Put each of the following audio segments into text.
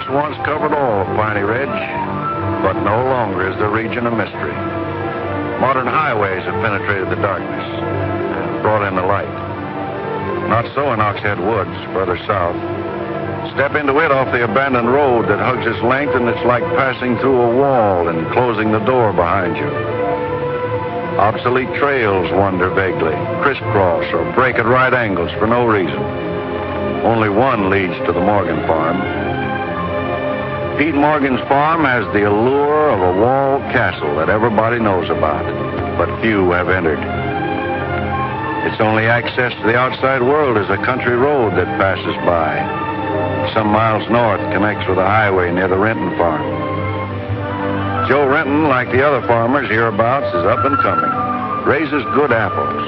once covered all of Piney Ridge, but no longer is the region a mystery. Modern highways have penetrated the darkness and brought in the light. Not so in Oxhead Woods, further south. Step into it off the abandoned road that hugs its length, and it's like passing through a wall and closing the door behind you. Obsolete trails wander vaguely, crisscross or break at right angles for no reason. Only one leads to the Morgan farm. Pete Morgan's farm has the allure of a walled castle that everybody knows about, but few have entered. Its only access to the outside world is a country road that passes by. Some miles north connects with a highway near the Renton farm. Joe Renton, like the other farmers hereabouts, is up and coming. Raises good apples.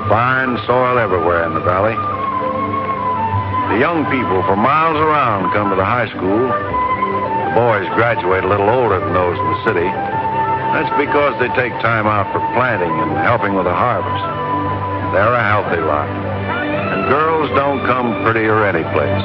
Fine soil everywhere in the valley. The young people for miles around come to the high school. The boys graduate a little older than those in the city. That's because they take time out for planting and helping with the harvest. They're a healthy lot. And girls don't come prettier any place.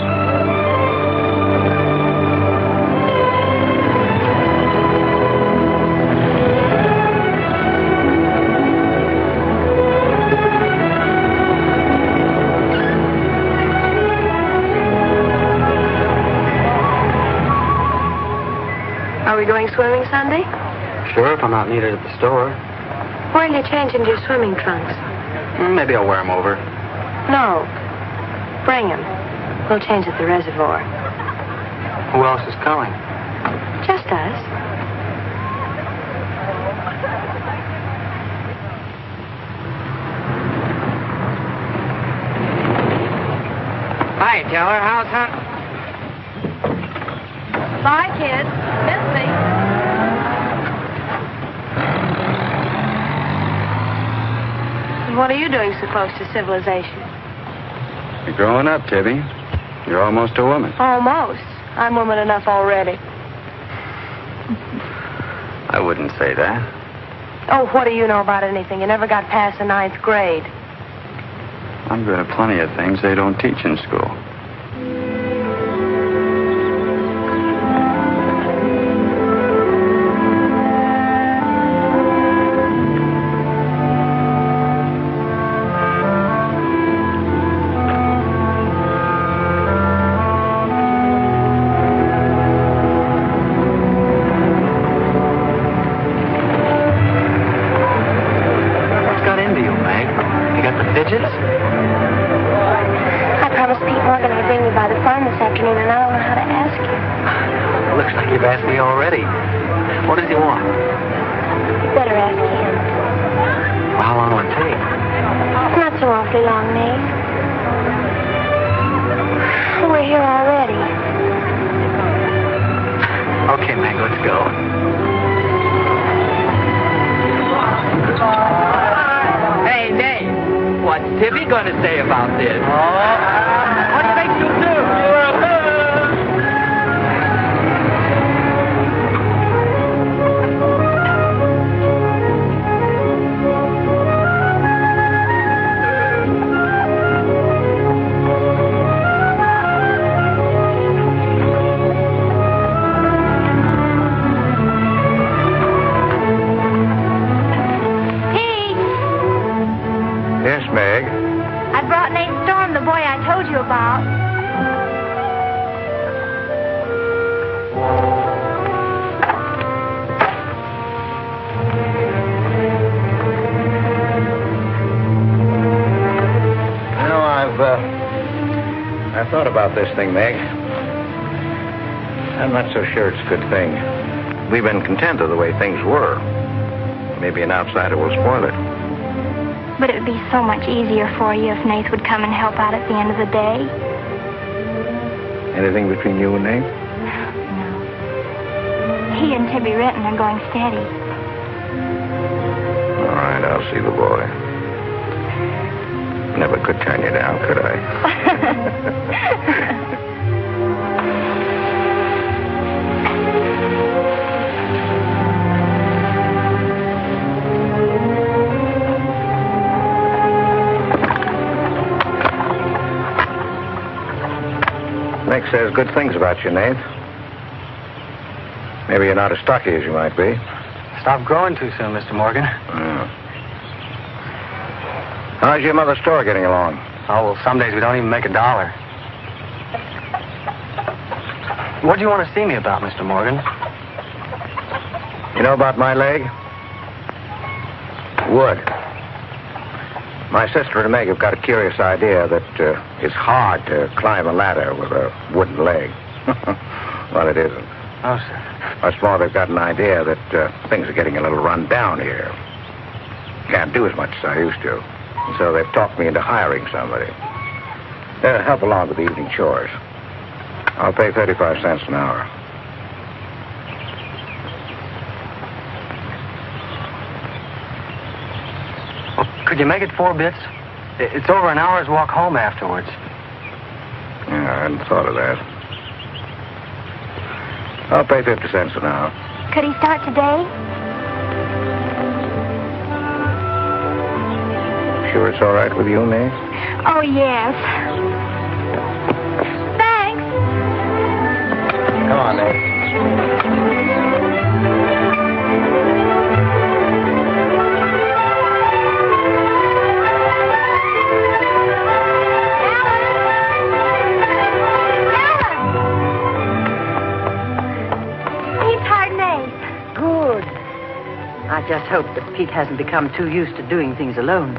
Are we going swimming Sunday? Sure, if I'm not needed at the store. Where'll you change into your swimming trunks? Maybe I'll wear them over. No. Bring them. We'll change at the reservoir. Who else is going? Just us. Hi, Teller. How's Hunt? Bye, kids. Miss me. What are you doing so close to civilization? You're growing up, Tibby. You're almost a woman. Almost. I'm woman enough already. I wouldn't say that. Oh, what do you know about anything? You never got past the 9th grade. I'm good at plenty of things they don't teach in school. I promised Pete Morgan I'd bring you by the farm this afternoon, and I don't know how to ask you. Looks like you've asked me already. What does he want? You better ask him. Well, how long will it take? Not so awfully long, Nate. We're here already. Okay, Meg, let's go. Hey, Nate. What's Tibby going to say about this? What do you think you'll do? Yes, Meg. I brought Nate Storm, the boy I told you about. You know, I've thought about this thing, Meg. I'm not so sure it's a good thing. We've been content of the way things were. Maybe an outsider will spoil it. But it would be so much easier for you if Nath would come and help out at the end of the day. Anything between you and Nate? No. He and Tibby Renton are going steady. All right, I'll see the boy. Never could turn you down, could I? Nick says good things about you, Nate. Maybe you're not as stocky as you might be. Stop growing too soon, Mr. Morgan. How's your mother's store getting along? Oh, well, some days we don't even make $1. What do you want to see me about, Mr. Morgan? You know about my leg? Wood. My sister and Meg have got a curious idea that it's hard to climb a ladder with a wooden leg. Well, it isn't. Oh, sir. Much more, they've got an idea that things are getting a little run down here. Can't do as much as I used to. And so they've talked me into hiring somebody. Help along with the evening chores. I'll pay 35 cents an hour. Well, could you make it 4 bits? It's over an hour's walk home afterwards. Yeah, I hadn't thought of that. I'll pay 50 cents an hour. Could he start today? Sure it's all right with you, Nate? Oh, yes. Thanks. Come on, Nate. I just hope that Pete hasn't become too used to doing things alone.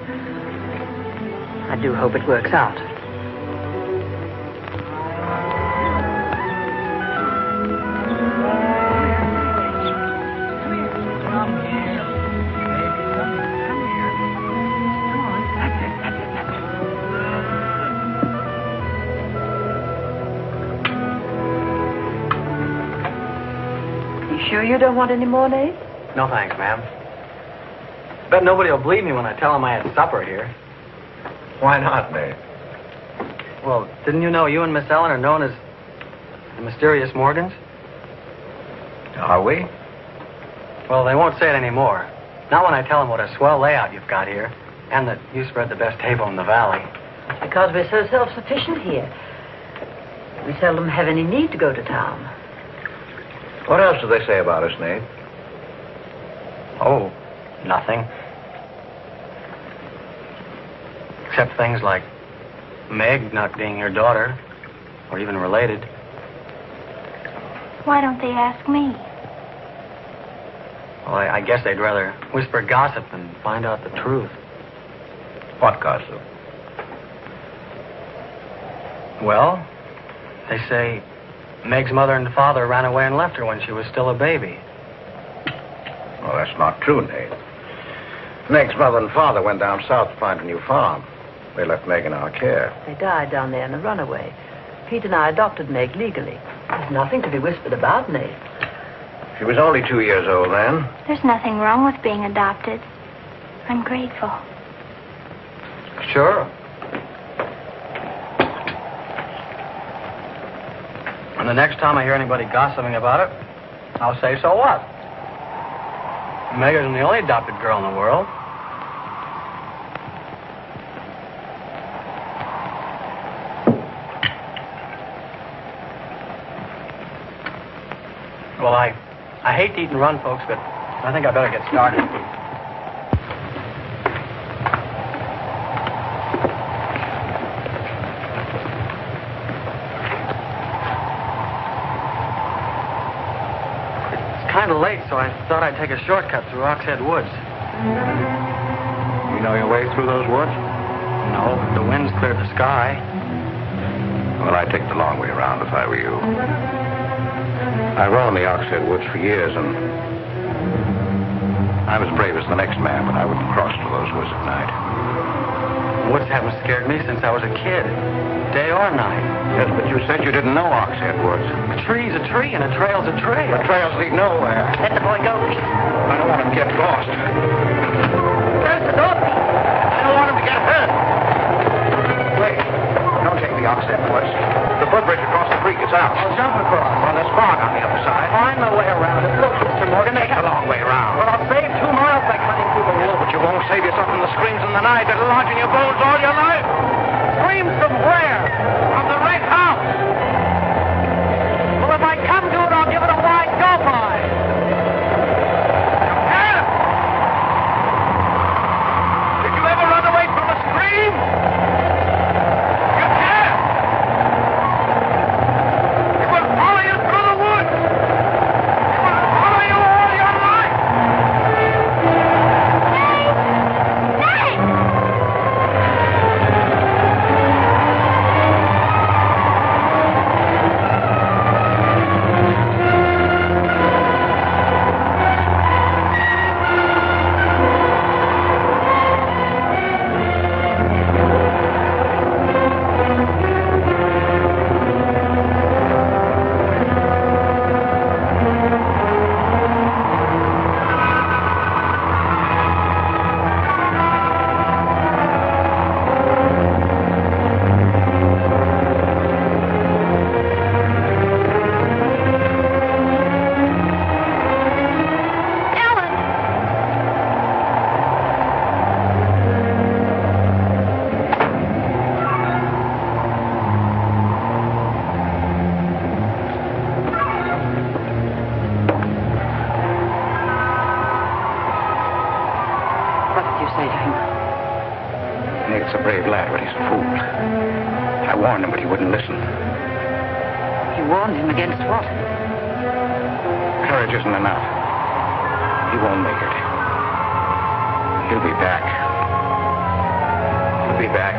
I do hope it works out. You sure you don't want any more, Nate? No, thanks, ma'am. Bet nobody will believe me when I tell them I had supper here. Why not, Nate? Well, didn't you know you and Miss Ellen are known as the mysterious Morgans? Are we? Well, they won't say it anymore. Not when I tell them what a swell layout you've got here, and that you spread the best table in the valley. It's because we're so self-sufficient here. We seldom have any need to go to town. What else do they say about us, Nate? Oh, nothing. Except things like Meg not being your daughter, or even related. Why don't they ask me? Well, I guess they'd rather whisper gossip than find out the truth. What gossip? Well, they say Meg's mother and father ran away and left her when she was still a baby. Well, that's not true, Nate. Meg's mother and father went down south to find a new farm. They left Meg in our care. They died down there in a runaway. Pete and I adopted Meg legally. There's nothing to be whispered about, Nate. She was only 2 years old then. There's nothing wrong with being adopted. I'm grateful. Sure. And the next time I hear anybody gossiping about it, I'll say, so what? Meg isn't the only adopted girl in the world. Well, I hate to eat and run, folks, but I think I better get started. It's kind of late, so I thought I'd take a shortcut through Oxhead Woods. You know your way through those woods? No, the wind's cleared the sky. Well, I'd take the long way around if I were you. I roamed the Oxhead Woods for years, and I'm as brave as the next man, but I wouldn't cross to those woods at night. Woods haven't scared me since I was a kid, day or night. Yes, but you said you didn't know Oxhead Woods. A tree's a tree, and a trail's a trail. The trails lead nowhere. Let the boy go, Pete. I don't want him to get lost. Close the door, Pete. I don't want him to get hurt. Wait, don't take the Oxhead Woods. The footbridge across the creek is out. I'll jump across. Well, there's fog on the other side. Find my way around it. Look, Mr. Morgan, Take the long way around. Well, I'll save 2 miles by cutting through the woods. But you won't save yourself from the screams in the night that'll lodge in your bones all your life. Screams from where? From the wreck house. He's a fool. I warned him, but he wouldn't listen. You warned him against what? Courage isn't enough. He won't make it. He'll be back. He'll be back.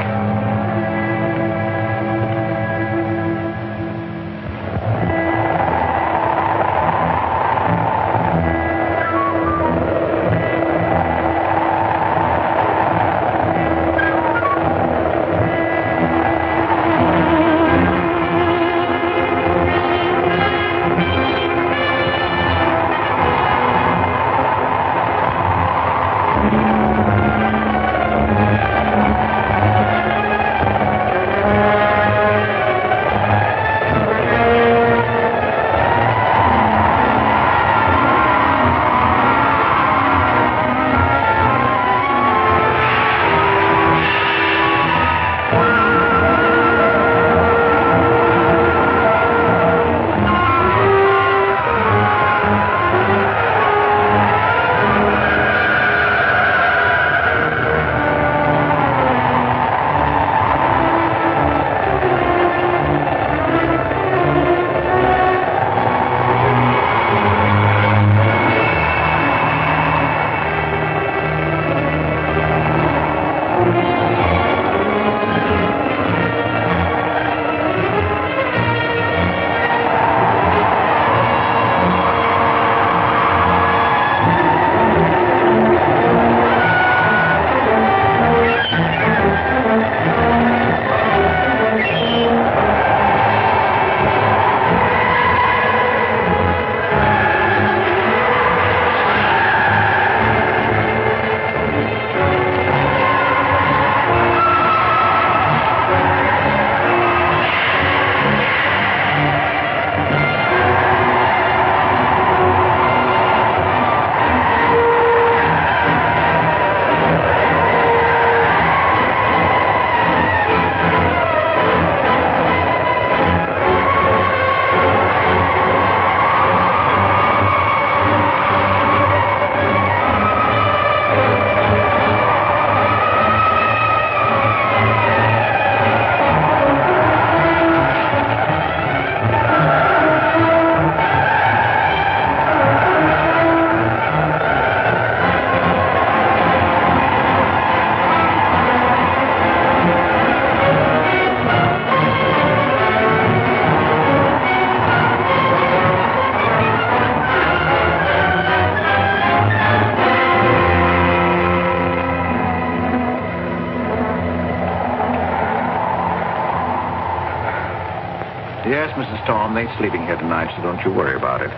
Yes, Mrs. Storm, they ain't sleeping here tonight, so don't you worry about it.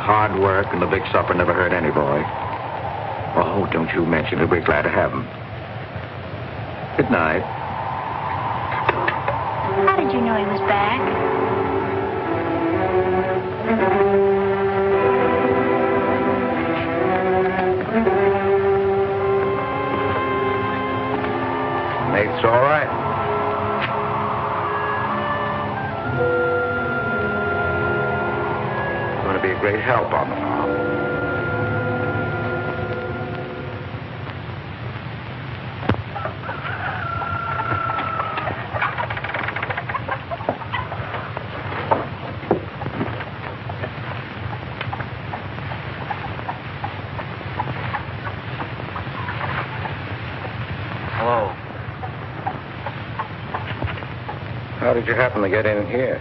Hard work and the big supper never hurt any boy. Oh, don't you mention it. We're glad to have him. Good night. How did you know he was back? Nate's all right. Going to be a great help on the farm. Hello. How did you happen to get in here?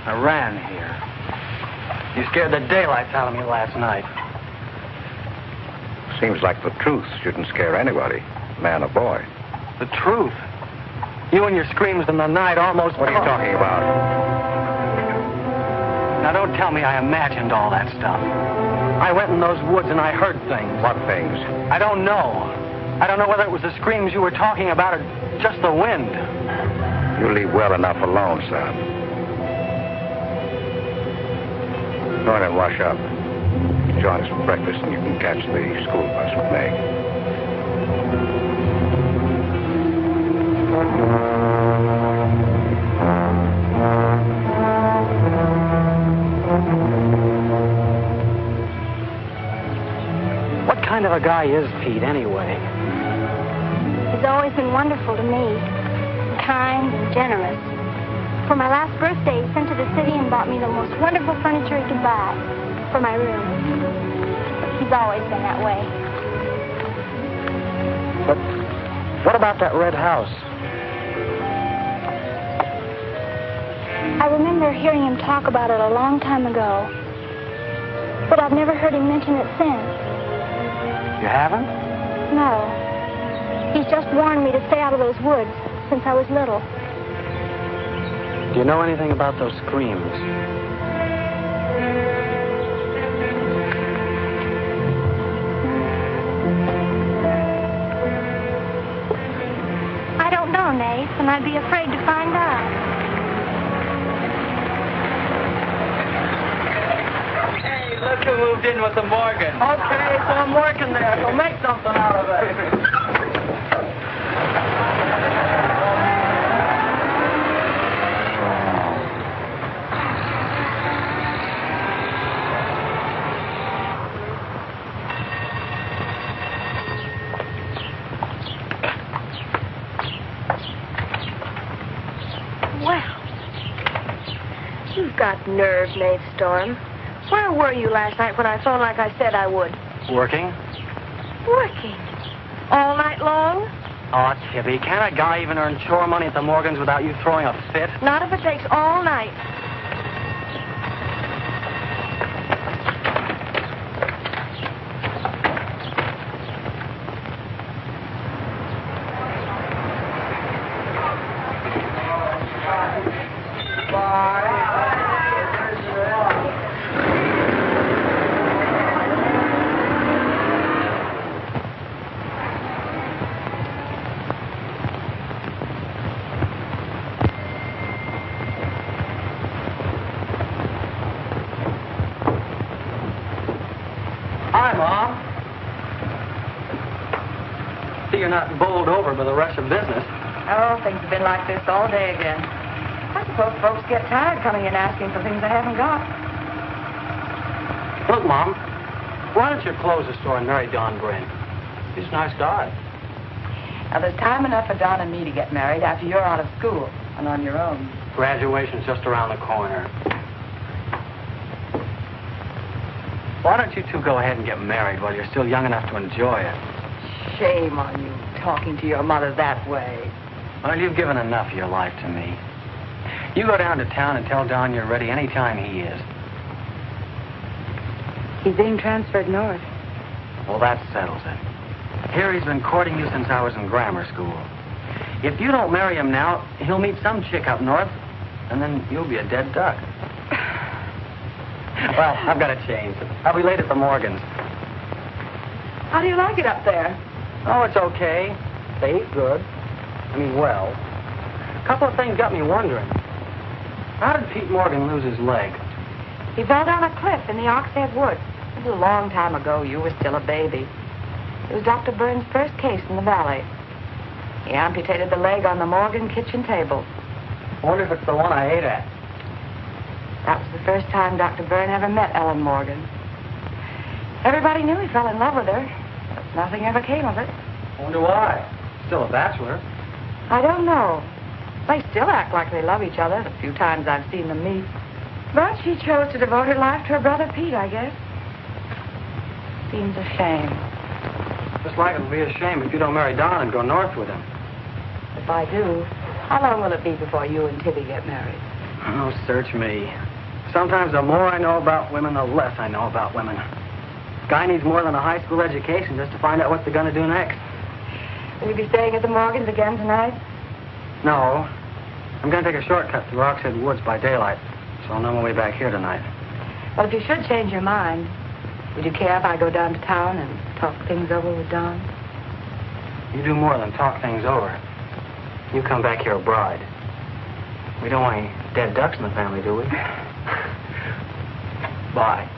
I ran here. You scared the daylights out of me last night. Seems like the truth shouldn't scare anybody, man or boy. The truth? You and your screams in the night almost... What are you talking about? Now, don't tell me I imagined all that stuff. I went in those woods and I heard things. What things? I don't know. I don't know whether it was the screams you were talking about or just the wind. You leave well enough alone, son. Go ahead and wash up. Join us for breakfast and you can catch the school bus with Meg. What kind of a guy is Pete, anyway? He's always been wonderful to me, kind and generous. For my last birthday, he sent to the city and bought me the most wonderful furniture he could buy for my room. He's always been that way. But what about that red house? I remember hearing him talk about it a long time ago, but I've never heard him mention it since. You haven't? No. He's just warned me to stay out of those woods since I was little. Do you know anything about those screams? I don't know, Nate, and I'd be afraid to find out. Hey, look who moved in with the Morgan. Okay, so I'm working there, so make something out of it. You've got nerve, Nate Storm. Where were you last night when I phoned like I said I would? Working? Working. All night long? Oh, Tibby, can't a guy even earn chore money at the Morgans without you throwing a fit? Not if it takes all night. Hi, Mom. See, you're not bowled over by the rush of business. Oh, things have been like this all day again. I suppose folks get tired coming in asking for things they haven't got. Look, Mom, why don't you close the store and marry Don Bryn? He's a nice guy. Now, there's time enough for Don and me to get married after you're out of school and on your own. Graduation's just around the corner. Why don't you two go ahead and get married while you're still young enough to enjoy it? Shame on you talking to your mother that way. Well, you've given enough of your life to me. You go down to town and tell Don you're ready any time he is. He's being transferred north. Well, that settles it. Here he's been courting you since I was in grammar school. If you don't marry him now, he'll meet some chick up north, and then you'll be a dead duck. Well, I've got to change. I'll be late at the Morgans. How do you like it up there? Oh, it's okay. They eat good. I mean, well. A couple of things got me wondering. How did Pete Morgan lose his leg? He fell down a cliff in the Oxhead Woods. It was a long time ago. You were still a baby. It was Dr. Burns' first case in the valley. He amputated the leg on the Morgan kitchen table. I wonder if it's the one I ate at. That was the first time Dr. Byrne ever met Ellen Morgan. Everybody knew he fell in love with her, but nothing ever came of it. I wonder why. Still a bachelor. I don't know. They still act like they love each other, the few times I've seen them meet. But she chose to devote her life to her brother Pete, I guess. Seems a shame. Just like it'll be a shame if you don't marry Don and go north with him. If I do, how long will it be before you and Tibby get married? Oh, search me. Sometimes the more I know about women, the less I know about women. Guy needs more than a high school education just to find out what they're going to do next. Will you be staying at the Morgans again tonight? No. I'm going to take a shortcut through Oxhead Woods by daylight, so I'll know my way back here tonight. Well, if you should change your mind, would you care if I go down to town and talk things over with Don? You do more than talk things over. You come back here a bride. We don't want any dead ducks in the family, do we? Bye.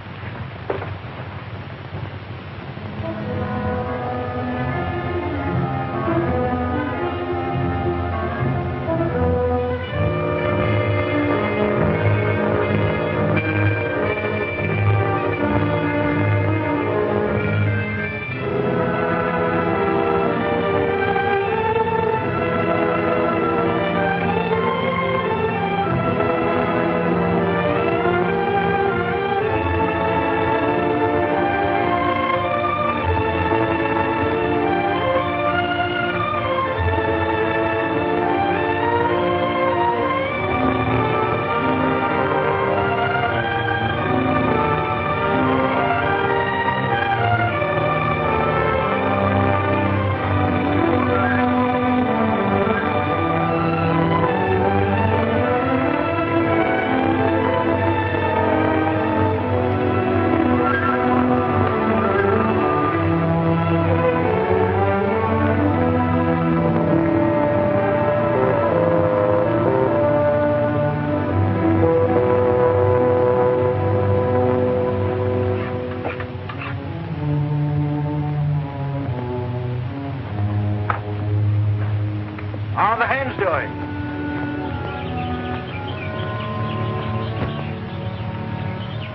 How are the hens doing?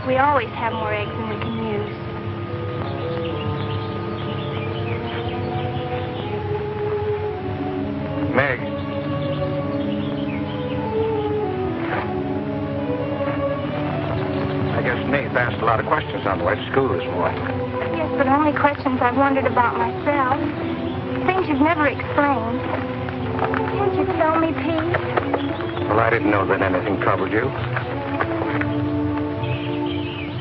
We always have more eggs than we can use. Meg. I guess Nate asked a lot of questions on the way to school this morning. Yes, but only questions I've wondered about myself. Things you've never explained. Can't you tell me, Pete? Well, I didn't know that anything troubled you.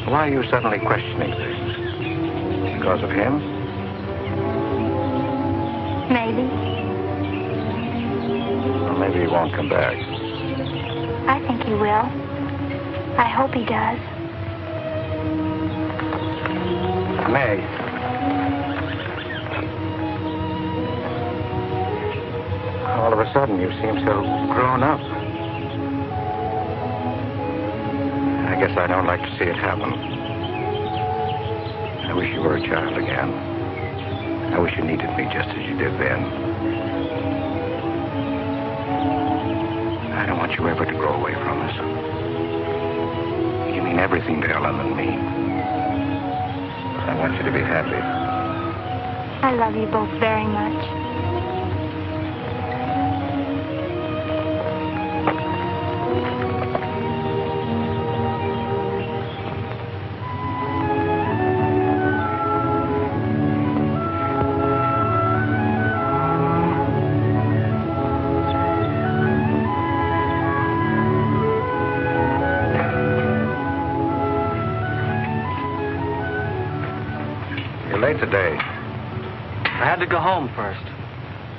Why are you suddenly questioning things? Because of him? Maybe. Well, maybe he won't come back. I think he will. I hope he does. Meg. All of a sudden, you seem so grown up. I guess I don't like to see it happen. I wish you were a child again. I wish you needed me just as you did then. I don't want you ever to grow away from us. You mean everything to Ellen and me. I want you to be happy. I love you both very much. Late today. I had to go home first.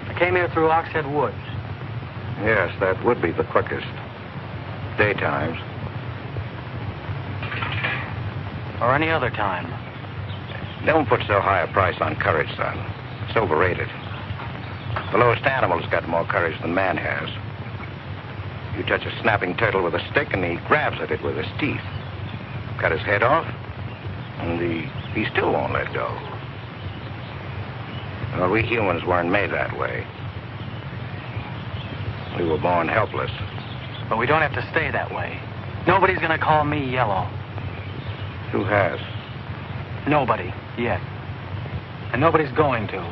I came here through Oxhead Woods. Yes, that would be the quickest. Daytimes. Or any other time. Don't put so high a price on courage, son. It's overrated. The lowest animal's got more courage than man has. You touch a snapping turtle with a stick and he grabs at it with his teeth. Cut his head off, and he still won't let go. Well, we humans weren't made that way. We were born helpless. But we don't have to stay that way. Nobody's gonna call me yellow. Who has? Nobody, yet. And nobody's going to.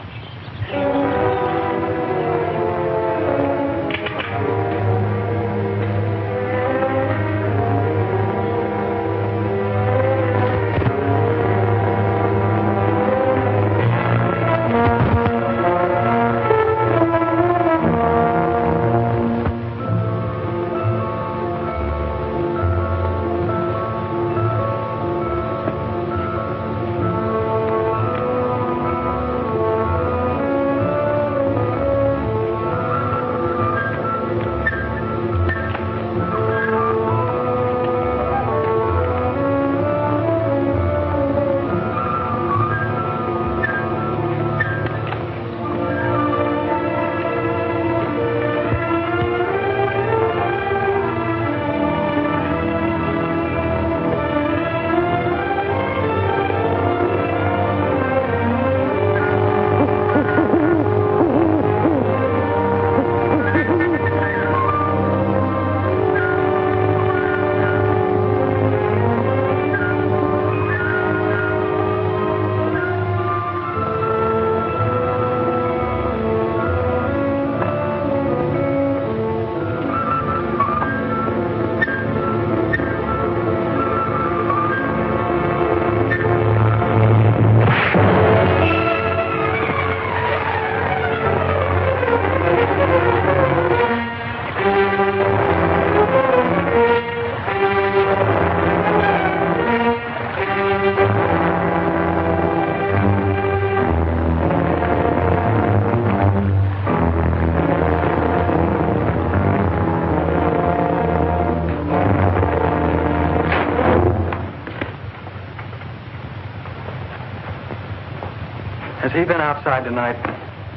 Has he been outside tonight?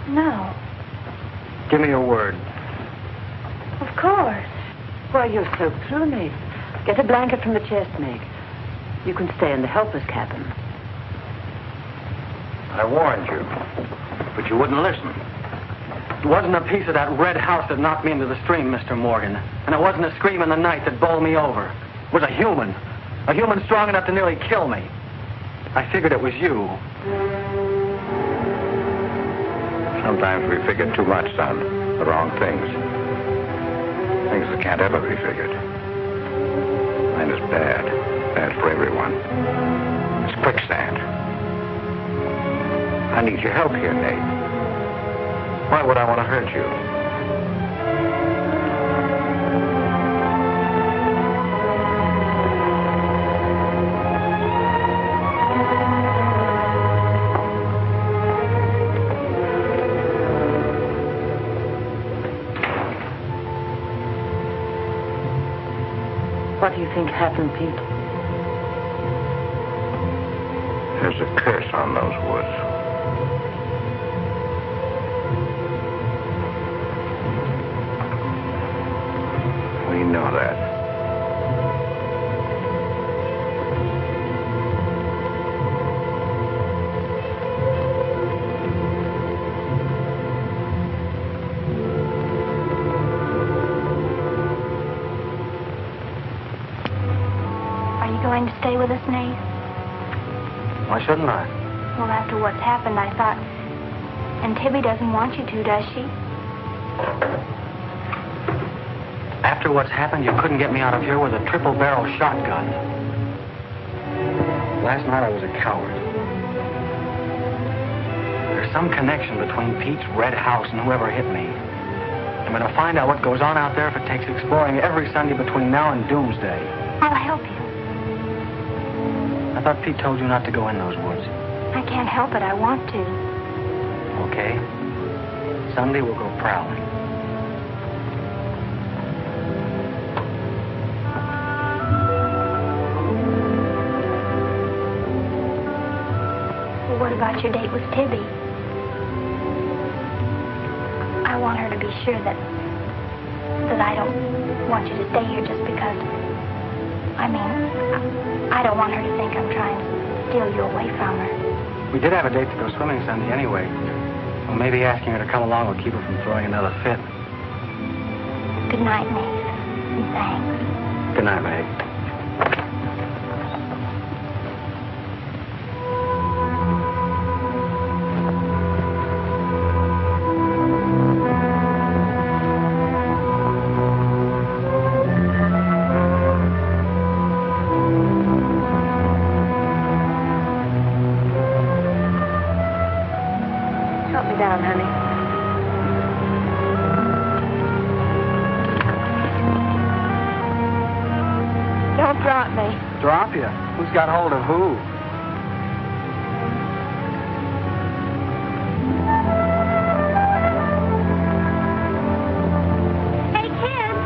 No. Give me your word. Of course. Why, you're soaked through, Nate. Get a blanket from the chest, Meg. You can stay in the helper's cabin. I warned you, but you wouldn't listen. It wasn't a piece of that red house that knocked me into the stream, Mr. Morgan. And it wasn't a scream in the night that bowled me over. It was a human strong enough to nearly kill me. I figured it was you. Sometimes we figure too much, son. The wrong things. Things that can't ever be figured. Mine is bad. Bad for everyone. It's quicksand. I need your help here, Nate. Why would I want to hurt you? What do you think happened, Pete? There's a curse on those woods. We know that. Are you going to stay with us, Nate? Why shouldn't I? Well, after what's happened, I thought... And Tibby doesn't want you to, does she? After what's happened, you couldn't get me out of here with a triple-barrel shotgun. Last night I was a coward. There's some connection between Pete's red house and whoever hit me. I'm going to find out what goes on out there if it takes exploring every Sunday between now and doomsday. I'll help you. I thought Pete told you not to go in those woods. I can't help it. I want to. Okay. Sunday we'll go prowling. Well, what about your date with Tibby? I want her to be sure that I don't want you to stay here just because... I don't want her to think I'm trying to steal you away from her. We did have a date to go swimming Sunday anyway. Well, maybe asking her to come along will keep her from throwing another fit. Good night, Nate. And thanks. Good night, Meg. Down, honey. Don't drop me. Drop you? Who's got hold of who? Hey, kids!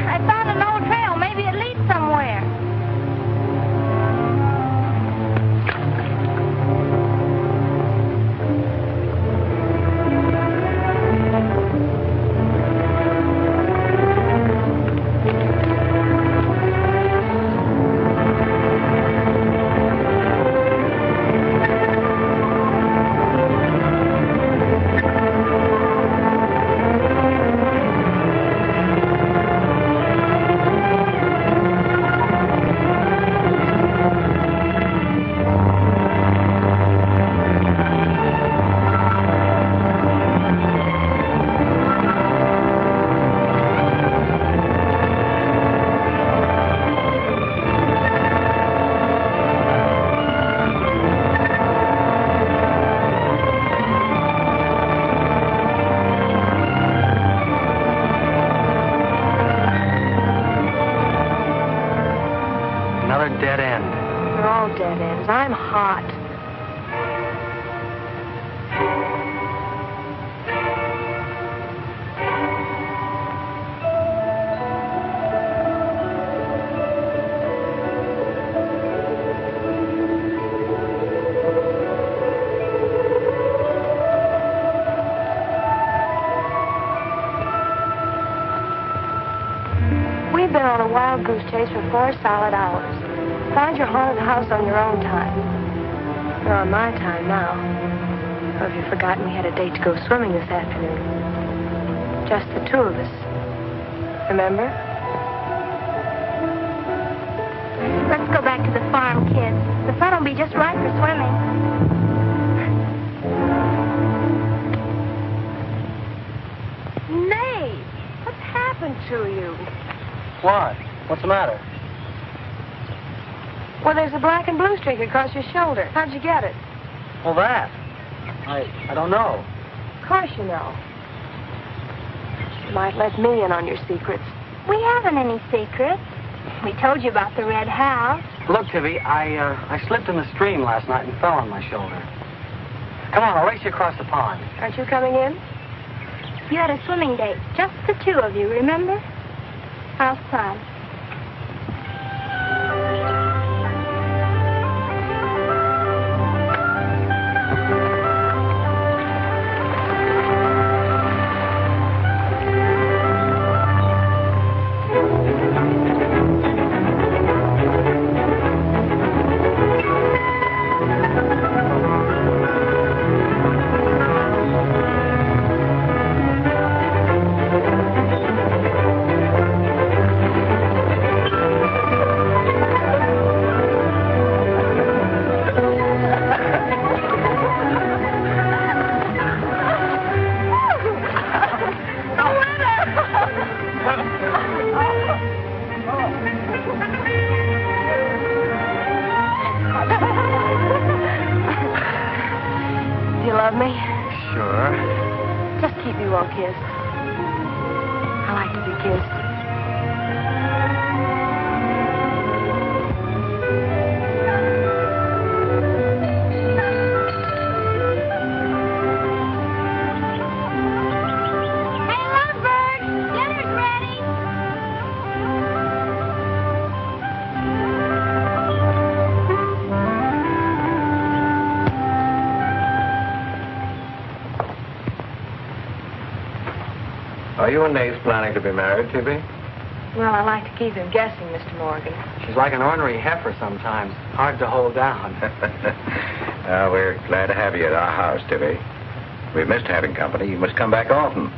I found an old trail. Maybe it leads somewhere. Dead end. They're all dead ends. I'm hot. We've been on a wild goose chase for 4 solid hours. Find your haunted house on your own time. You're on my time now. Or have you forgotten we had a date to go swimming this afternoon? Just the two of us. Remember? Let's go back to the farm, kids. The sun will be just right for swimming. Nate, what's happened to you? What? What's the matter? Well, there's a black and blue streak across your shoulder. How'd you get it? Well, that. I don't know. Of course you know. You might let me in on your secrets. We haven't any secrets. We told you about the red house. Look, Tibby, I slipped in the stream last night and fell on my shoulder. Come on, I'll race you across the pond. Aren't you coming in? You had a swimming date, just the two of you, remember? How's fun? Do you love me? Sure. Just keep me well kissed. I like to be kissed. Hey, Lovebird, dinner's ready. Are you and Nate planning to be married, Tibby? Well, I like to keep him guessing, Mr. Morgan. She's like an ornery heifer sometimes. Hard to hold down. We're glad to have you at our house, Tibby. We've missed having company. You must come back often.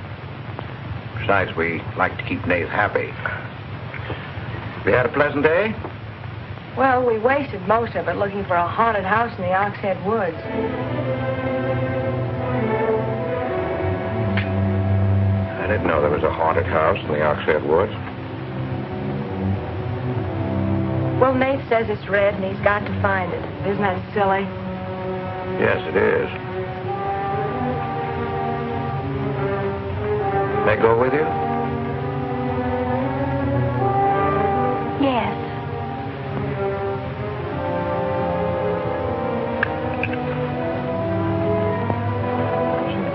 Besides, we like to keep Nate happy. We had a pleasant day? Well, we wasted most of it looking for a haunted house in the Oxhead Woods. I didn't know there was a haunted house in the Oxhead Woods. Well, Nate says it's red and he's got to find it. Isn't that silly? Yes, it is. May I go with you? Yes.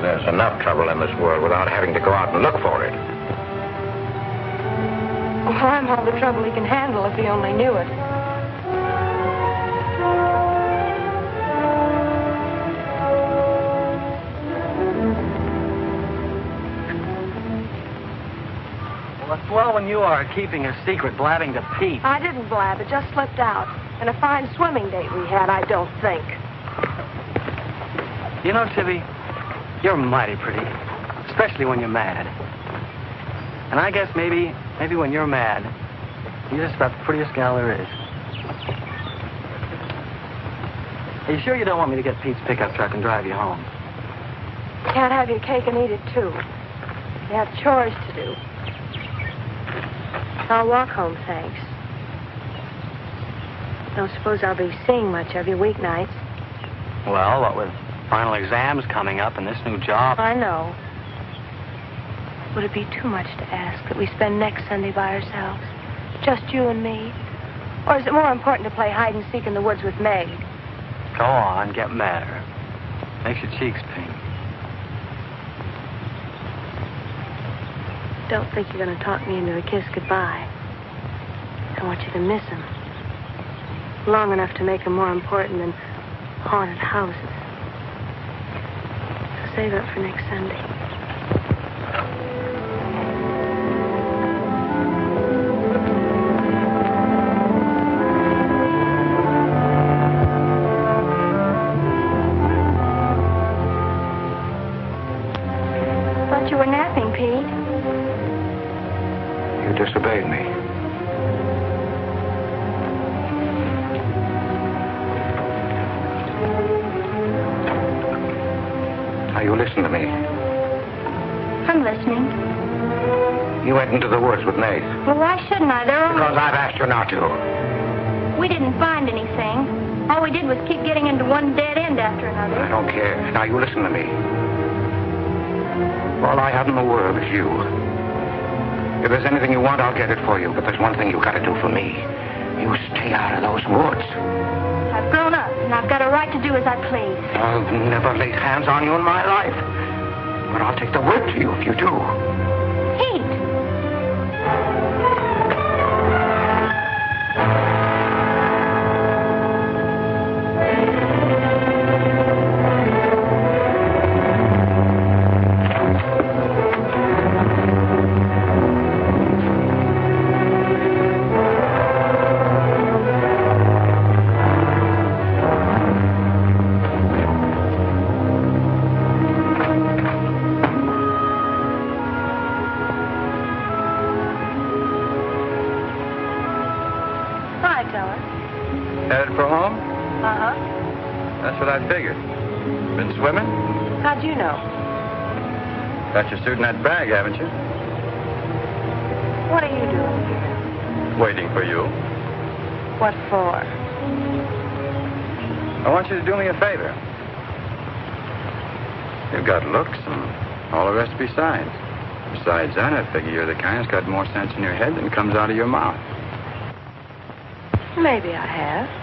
There's enough trouble in this world without having to go out and look for it. Well, I'm all the trouble he can handle if he only knew it. Well, it's swell when you are keeping a secret, blabbing to Pete. I didn't blab. It just slipped out. And a fine swimming date we had, I don't think. You know, Tibby, you're mighty pretty, especially when you're mad. And I guess maybe when you're mad, you're just about the prettiest gal there is. Are you sure you don't want me to get Pete's pickup truck and drive you home? Can't have your cake and eat it, too. You have chores to do. I'll walk home, thanks. Don't suppose I'll be seeing much of you weeknights. Well, what with final exams coming up and this new job. I know. Would it be too much to ask that we spend next Sunday by ourselves? Just you and me? Or is it more important to play hide and seek in the woods with Meg? Go on, get madder. Makes your cheeks pink. Don't think you're going to talk me into a kiss goodbye. I want you to miss him. Long enough to make him more important than haunted houses. So save it for next Sunday. thought you were napping, Pete. You disobeyed me. Now, you listen to me. I'm listening. You went into the woods with Nate. Well, why shouldn't I? They're only... Because I've asked you not to. We didn't find anything. All we did was keep getting into one dead end after another. I don't care. Now, you listen to me. All I have in the world is you. If there's anything you want, I'll get it for you. But there's one thing you got to do for me. You stay out of those woods. I've grown up, and I've got a right to do as I please. I've never laid hands on you in my life. But I'll take the word to you if you do. Pete! Headed for home? Uh-huh. That's what I figured. Been swimming? How'd you know? Got your suit in that bag, haven't you? What are you doing here? Waiting for you. What for? I want you to do me a favor. You've got looks and all the rest besides. Besides that, I figure you're the kind that's got more sense in your head than comes out of your mouth. Maybe I have.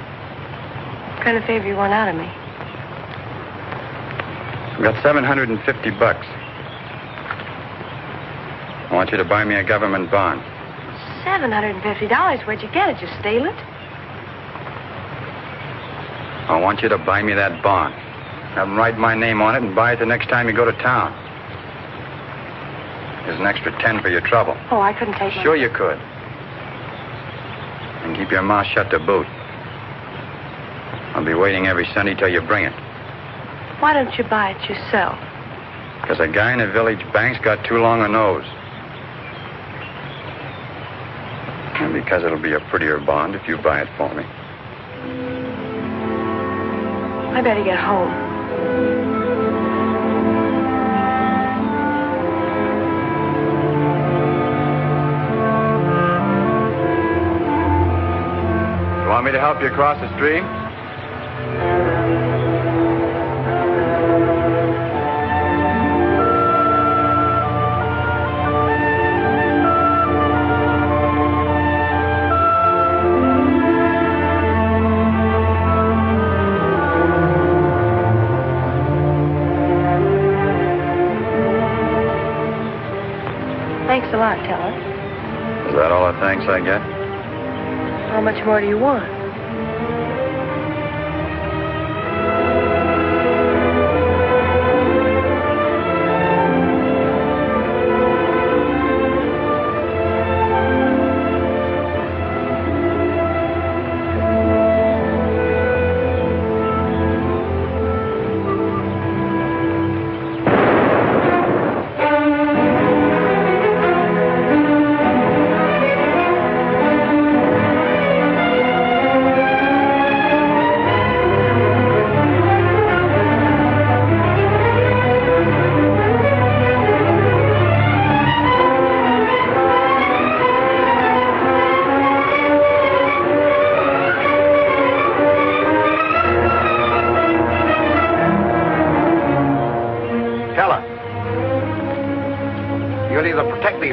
What kind of favor you want out of me? I've got $750. I want you to buy me a government bond. $750? Where'd you get it? You steal it? I want you to buy me that bond. Have them write my name on it and buy it the next time you go to town. There's an extra 10 for your trouble. Oh, I couldn't take Sure you could. And keep your mouth shut to boot. I'll be waiting every Sunday till you bring it. Why don't you buy it yourself? Because a guy in a village bank's got too long a nose. And because it'll be a prettier bond if you buy it for me. I better get home. Want me to help you across the stream? Thanks a lot, Teller. Is that all the thanks I get? How much more do you want?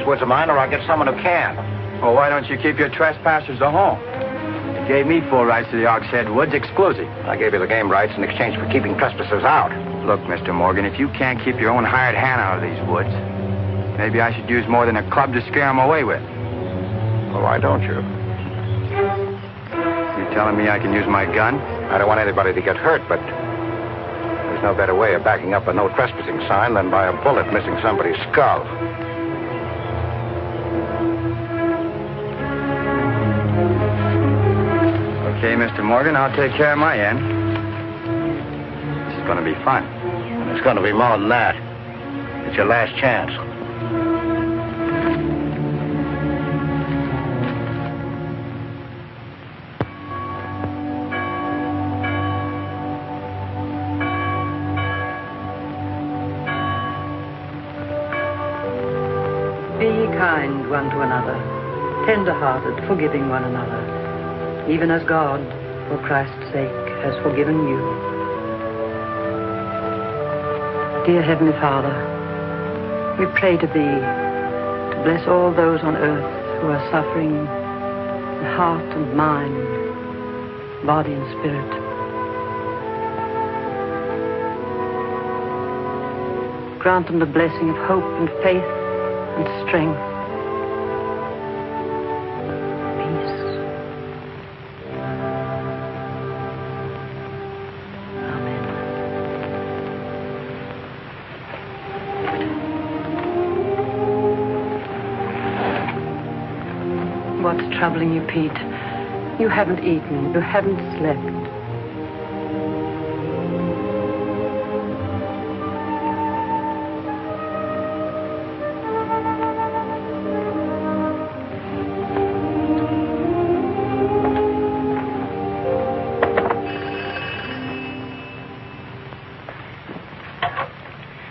Woods of mine, or I'll get someone who can. Well, why don't you keep your trespassers at home? You gave me full rights to the Ox Head Woods exclusive. I gave you the game rights in exchange for keeping trespassers out. Look, Mr. Morgan, if you can't keep your own hired hand out of these woods, maybe I should use more than a club to scare them away with. Well, why don't you? You telling me I can use my gun? I don't want anybody to get hurt, but there's no better way of backing up a no trespassing sign than by a bullet missing somebody's skull. Okay, Mr. Morgan, I'll take care of my end. This is going to be fun. And it's going to be more than that. It's your last chance. Be ye kind one to another, tender-hearted, forgiving one another, even as God, for Christ's sake, has forgiven you. Dear Heavenly Father, we pray to Thee to bless all those on earth who are suffering in heart and mind, body and spirit. Grant them the blessing of hope and faith and strength. Peace. Amen. What's troubling you, Pete? You haven't eaten. You haven't slept.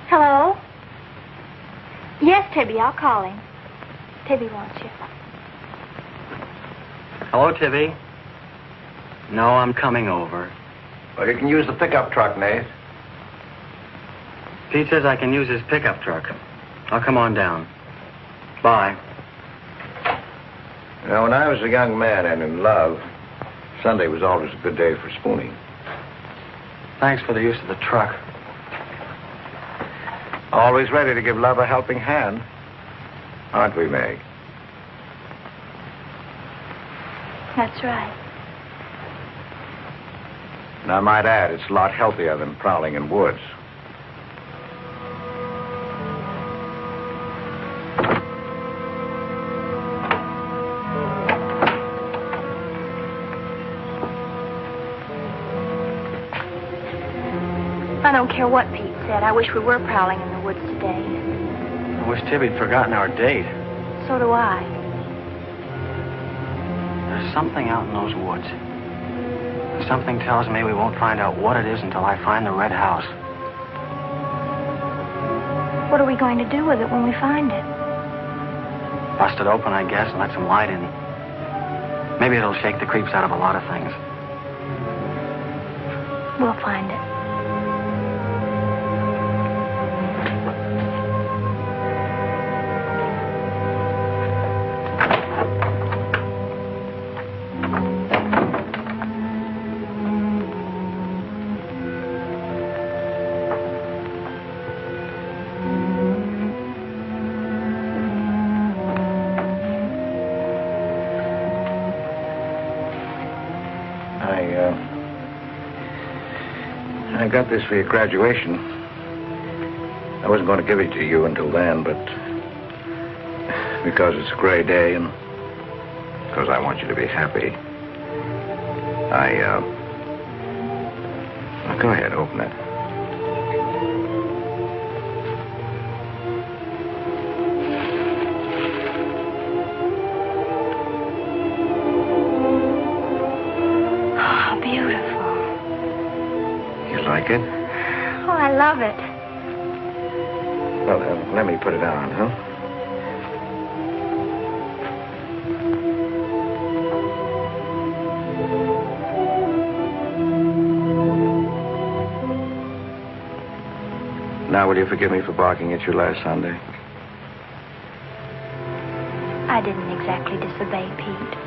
Hello? Yes, Tibby, I'll call him. Tibby wants you. Hello, Tibby. No, I'm coming over. Well, you can use the pickup truck, Nate. Pete says I can use his pickup truck. I'll come on down. Bye. You know, when I was a young man and in love, Sunday was always a good day for spooning. Thanks for the use of the truck. Always ready to give love a helping hand. Aren't we, Meg? That's right. And I might add, it's a lot healthier than prowling in woods. I don't care what Pete said. I wish we were prowling in the woods today. I wish Tibby'd forgotten our date. So do I. There's something out in those woods. Something tells me we won't find out what it is until I find the red house. What are we going to do with it when we find it? Bust it open, I guess, and let some light in. Maybe it'll shake the creeps out of a lot of things. We'll find it. I got this for your graduation. I wasn't going to give it to you until then, but because it's a gray day and because I want you to be happy, well, go ahead, open it. Oh, beautiful. Like it? Oh, I love it. Well, let me put it on, huh? Now, will you forgive me for barking at you last Sunday? I didn't exactly disobey Pete.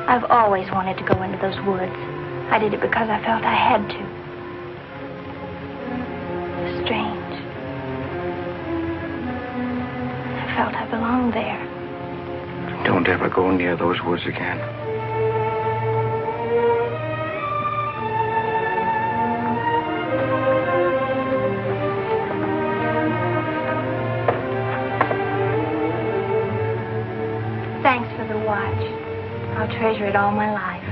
I've always wanted to go into those woods. I did it because I felt I had to. Strange. I felt I belonged there. Don't ever go near those woods again. Thanks for the watch. I'll treasure it all my life.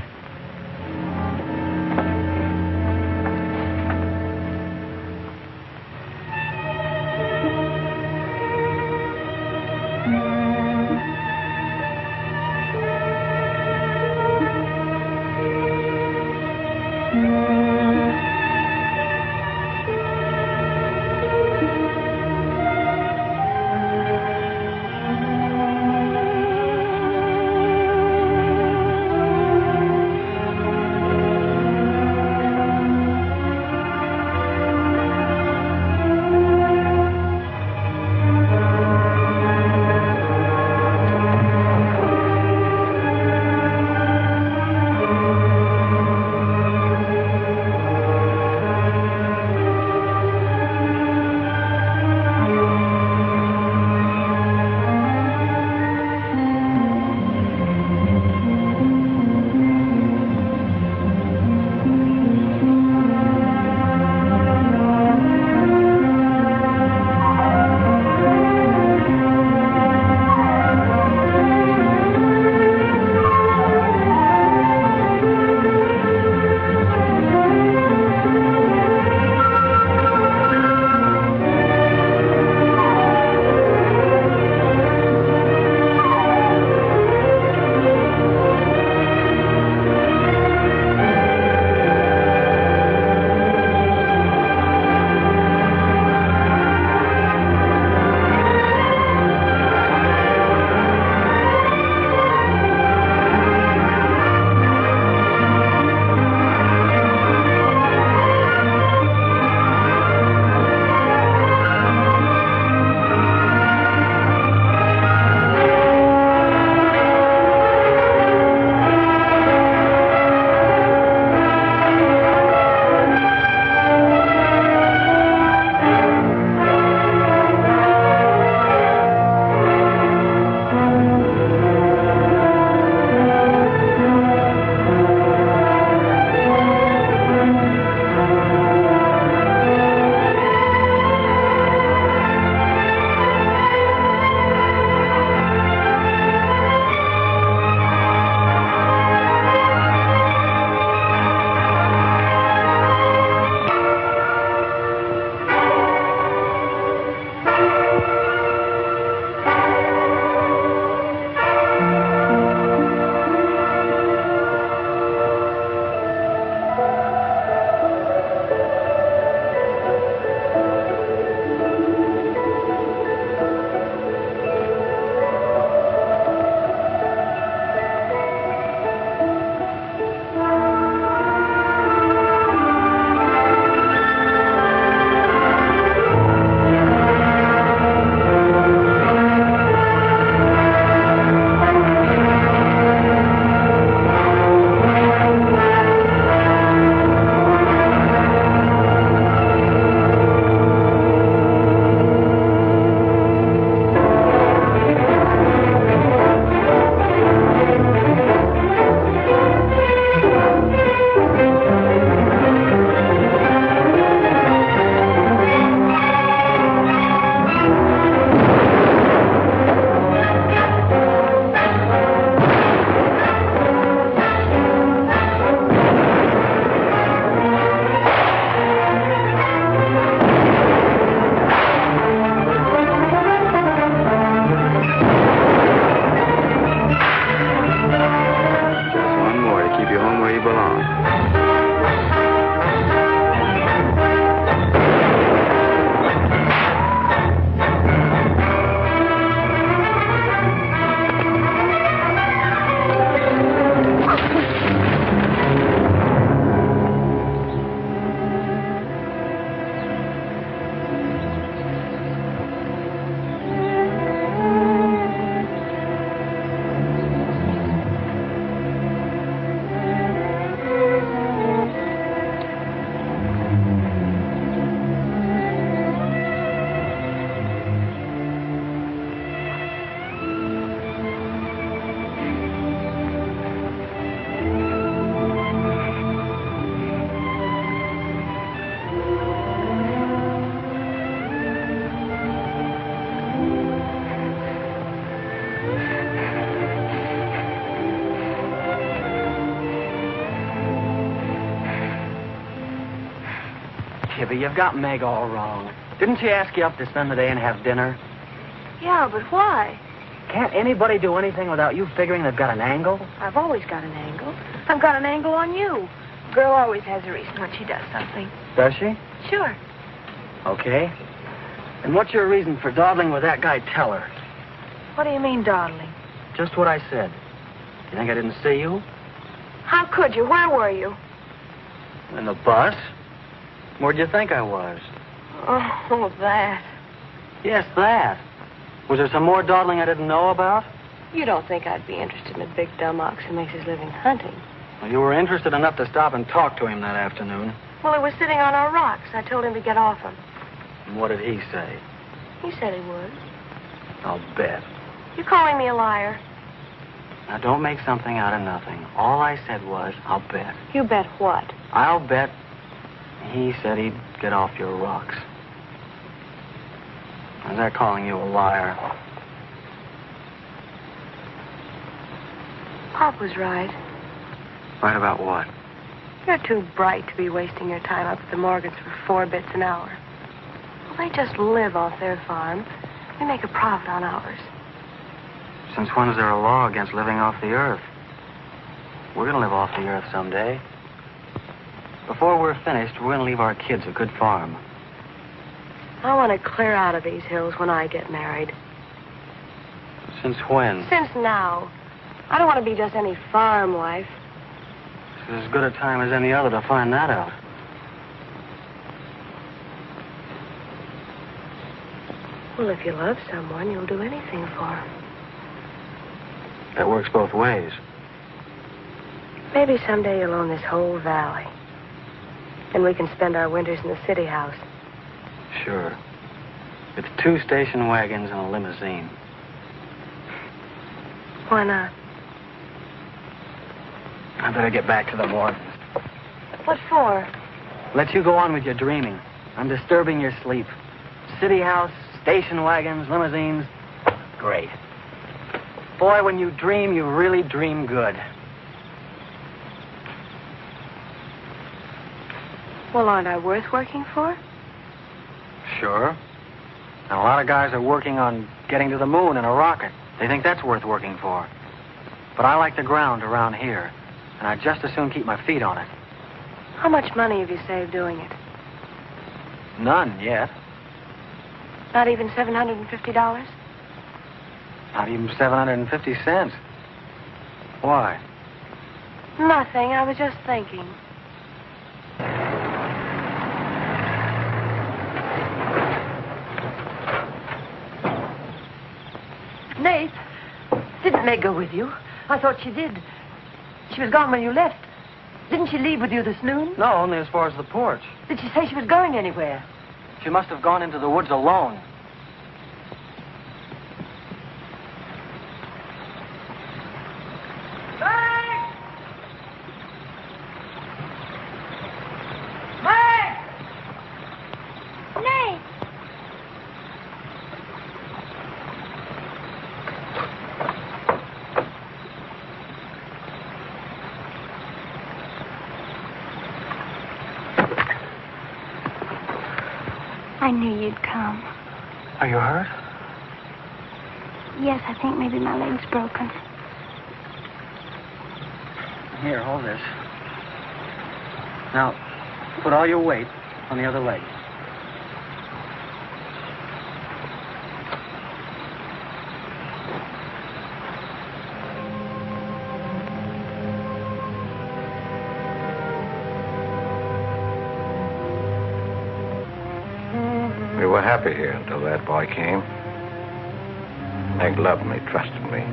Tibby, you've got Meg all wrong. Didn't she ask you up to spend the day and have dinner? Yeah, but why? Can't anybody do anything without you figuring they've got an angle? I've always got an angle. I've got an angle on you. A girl always has a reason when she does something. Does she? Sure. Okay. And what's your reason for dawdling with that guy Teller? What do you mean, dawdling? Just what I said. You think I didn't see you? How could you? Where were you? In the bus? Where'd you think I was? Oh, that. Yes, that. Was there some more dawdling I didn't know about? You don't think I'd be interested in a big dumb ox who makes his living hunting? Well, you were interested enough to stop and talk to him that afternoon. Well, he was sitting on our rocks. I told him to get off them. And what did he say? He said he would. I'll bet. You calling me a liar? Now, don't make something out of nothing. All I said was, I'll bet. You bet what? I'll bet he said he'd get off your rocks. Is that calling you a liar? Pop was right. Right about what? You're too bright to be wasting your time up at the Morgans for 4 bits an hour. Well, they just live off their farm. We make a profit on ours. Since when is there a law against living off the earth? We're going to live off the earth someday. Before we're finished, we're going to leave our kids a good farm. I want to clear out of these hills when I get married. Since when? Since now. I don't want to be just any farm wife. It's as good a time as any other to find that out. Well, if you love someone, you'll do anything for him. That works both ways. Maybe someday you'll own this whole valley. And we can spend our winters in the city house. Sure. With 2 station wagons and a limousine. Why not? I better get back to the Morgans. What for? Let you go on with your dreaming. I'm disturbing your sleep. City house, station wagons, limousines. Great. Boy, when you dream, you really dream good. Well, aren't I worth working for? Sure. And a lot of guys are working on getting to the moon in a rocket. They think that's worth working for. But I like the ground around here, and I'd just as soon keep my feet on it. How much money have you saved doing it? None yet. Not even $750? Not even 750 cents. Why? Nothing. I was just thinking. Nate, didn't Meg go with you? I thought she did. She was gone when you left. Didn't she leave with you this noon? No, only as far as the porch. Did she say she was going anywhere? She must have gone into the woods alone. I knew you'd come. Are you hurt? Yes, I think maybe my leg's broken. Here, hold this. Now, put all your weight on the other leg. We were happy here until that boy came. Meg loved me, trusted me,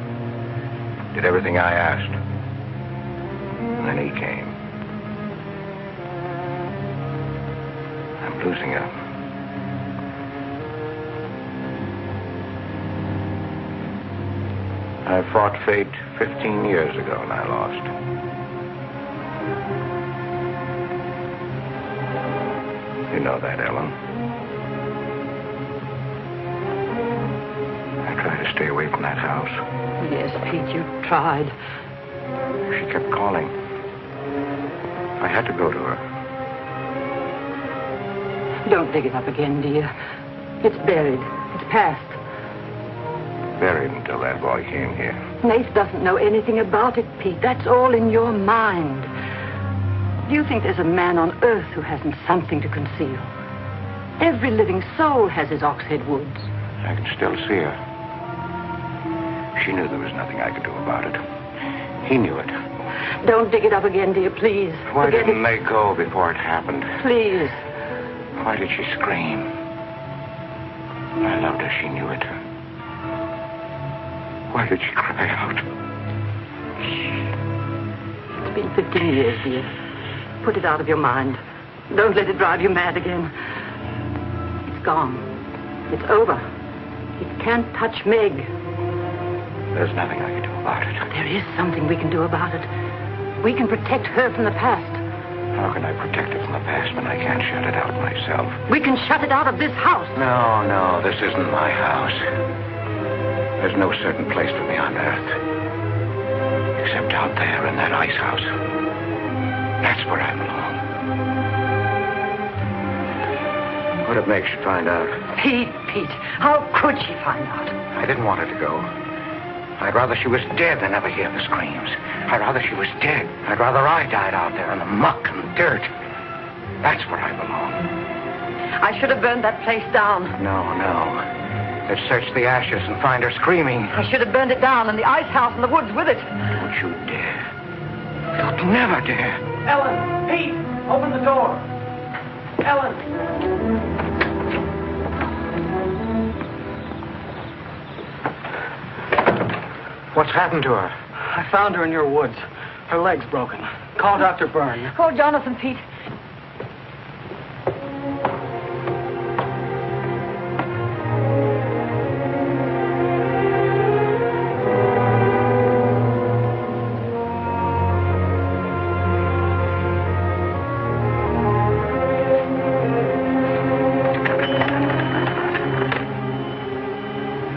did everything I asked. And then he came. I'm losing her. I fought fate 15 years ago and I lost. You know that, Ellen. Try to stay away from that house. Yes, Pete, you tried. She kept calling. I had to go to her. Don't dig it up again, dear. It's buried. It's past. Buried until that boy came here. Nath doesn't know anything about it, Pete. That's all in your mind. Do you think there's a man on earth who hasn't something to conceal? Every living soul has his Oxhead Woods. I can still see her. She knew there was nothing I could do about it. He knew it. Don't dig it up again, dear, please. Why Forget didn't it. they go before it happened? Please. Why did she scream? I loved her. She knew it. Why did she cry out? It's been 15 years, dear. Put it out of your mind. Don't let it drive you mad again. It's gone. It's over. It can't touch Meg. There's nothing I can do about it. There is something we can do about it. We can protect her from the past. How can I protect her from the past when I can't shut it out myself? We can shut it out of this house. No, this isn't my house. There's no certain place for me on Earth. Except out there in that ice house. That's where I belong. What if Meg should find out? Pete, how could she find out? I didn't want her to go. I'd rather she was dead than ever hear the screams. I'd rather she was dead. I'd rather I died out there in the muck and dirt. That's where I belong. I should have burned that place down. No. Let's search the ashes and find her screaming. I should have burned it down and the ice house and the woods with it. Don't you dare. You'd never dare. Ellen, Pete, open the door. Ellen. What's happened to her? I found her in your woods. Her leg's broken. Call Dr. Byrne. Call Jonathan, Pete.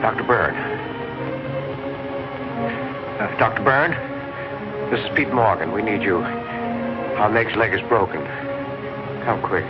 Dr. Byrne. Dr. Byrne? This is Pete Morgan. We need you. Our Meg's leg is broken. Come quick.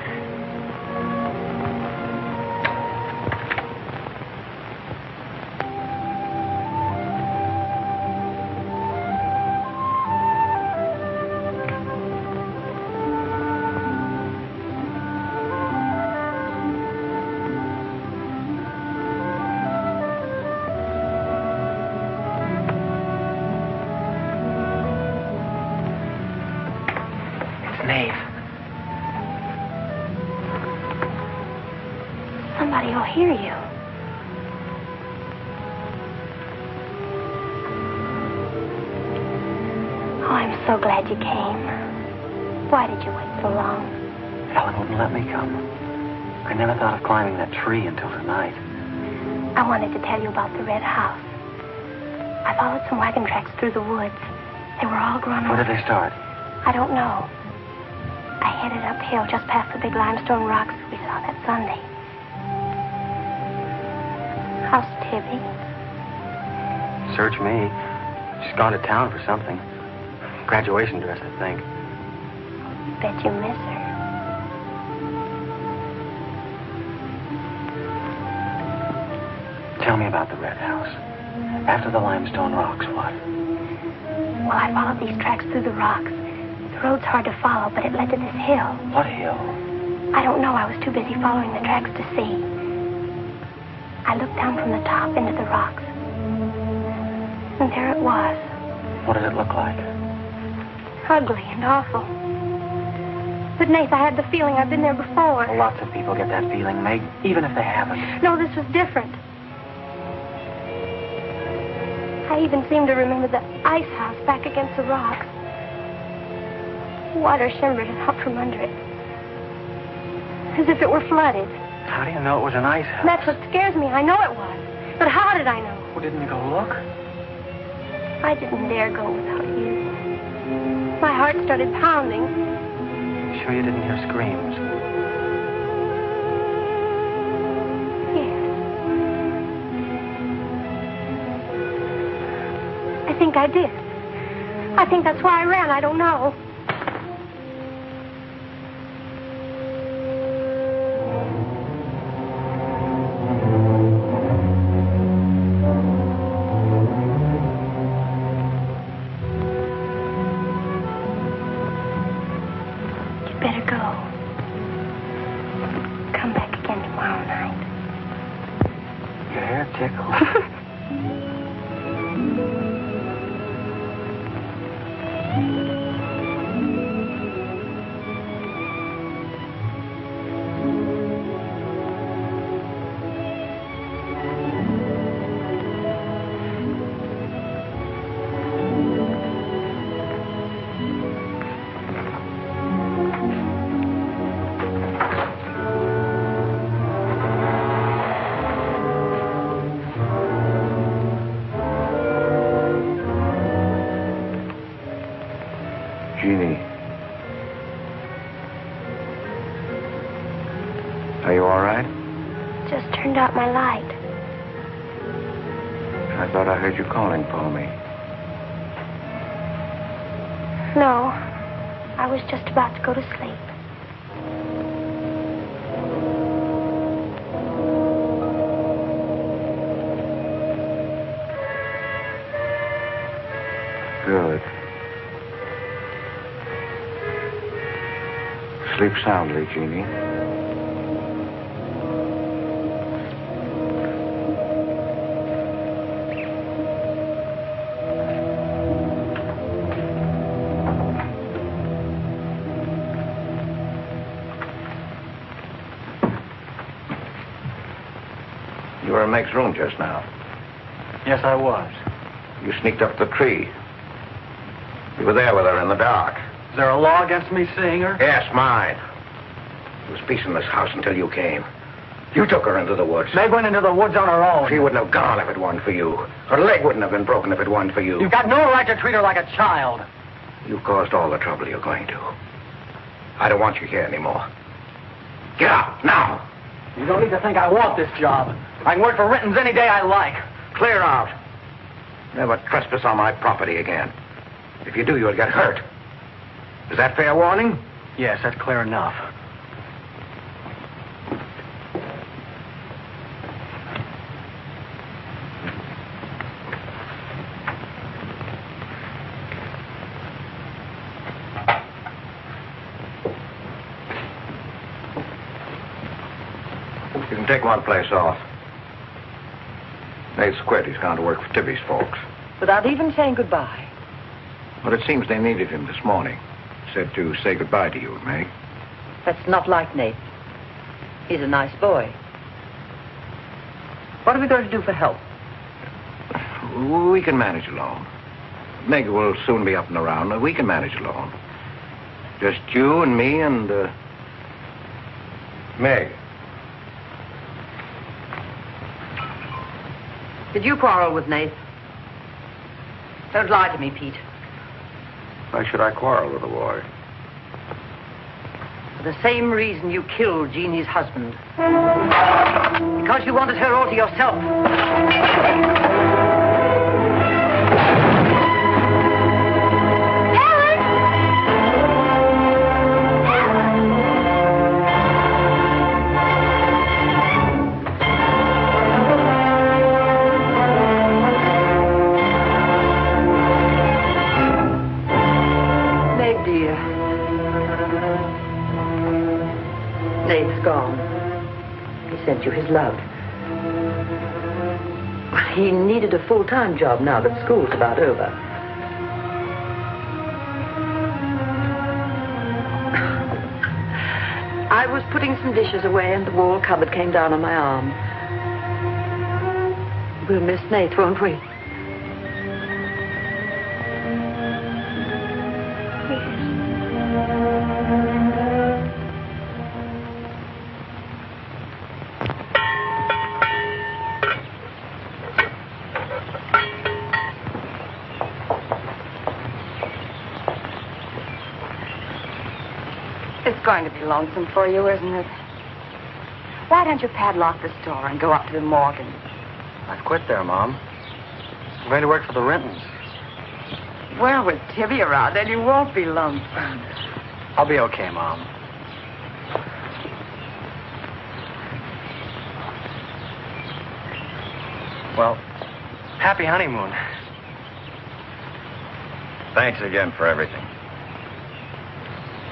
Somebody will hear you. Oh, I'm so glad you came. Why did you wait so long? Ellen wouldn't let me come. I never thought of climbing that tree until tonight. I wanted to tell you about the red house. I followed some wagon tracks through the woods. They were all grown Where up. did they start? I don't know. I headed uphill just past the big limestone rocks we saw that Sunday. How's Tibby? Search me. She's gone to town for something. Graduation dress, I think. Bet you miss her. Tell me about the red house. After the limestone rocks, what? Well, I followed these tracks through the rocks. The road's hard to follow, but it led to this hill. What hill? I don't know. I was too busy following the tracks to see. I looked down from the top into the rocks. And there it was. What did it look like? Ugly and awful. But, Nath, I had the feeling I'd been there before. Well, lots of people get that feeling, Meg, even if they haven't. No, this was different. I even seemed to remember the ice house back against the rocks. Water shimmered out from under it. As if it were flooded. How do you know it was an ice house? That's what scares me. I know it was. But how did I know? Well, didn't you go look? I didn't dare go without you. My heart started pounding. Sure you didn't hear screams? Yes. I think I did. I think that's why I ran. I don't know. that tickle. Jeannie. Are you all right? Just turned out my light. I thought I heard you calling for me. No, I was just about to go to sleep. Good. Sleep soundly, Jeannie. You were in Meg's room just now. Yes, I was. You sneaked up the tree. You were there with her in the dark. Is there a law against me seeing her? Yes, mine. There was peace in this house until you came. You took her into the woods. Meg went into the woods on her own. She wouldn't have gone if it weren't for you. Her leg wouldn't have been broken if it weren't for you. You've got no right to treat her like a child. You caused all the trouble you're going to. I don't want you here anymore. Get out, now. You don't need to think I want this job. I can work for Renton's any day I like. Clear out. Never trespass on my property again. If you do, you'll get hurt. Is that fair warning? Yes, that's clear enough. You can take one place off. Nate's quit. He's gone to work for Tibby's folks. Without even saying goodbye. But it seems they needed him this morning. Said to say goodbye to you, Meg. That's not like Nate. He's a nice boy. What are we going to do for help? We can manage alone. Meg will soon be up and around. We can manage alone. Just you and me and, Meg. Did you quarrel with Nate? Don't lie to me, Pete. Why should I quarrel with a boy? For the same reason you killed Jeannie's husband. Because you wanted her all to yourself. Nate's gone. He sent you his love. He needed a full-time job now that school's about over. I was putting some dishes away and the wall cupboard came down on my arm. We'll miss Nate, won't we? It's going to be lonesome for you, isn't it? Why don't you padlock the store and go up to the Morgan? I've quit there, Mom. I'm going to work for the Rentons. Well, with Tibby around, then you won't be lonesome. I'll be okay, Mom. Well, happy honeymoon. Thanks again for everything.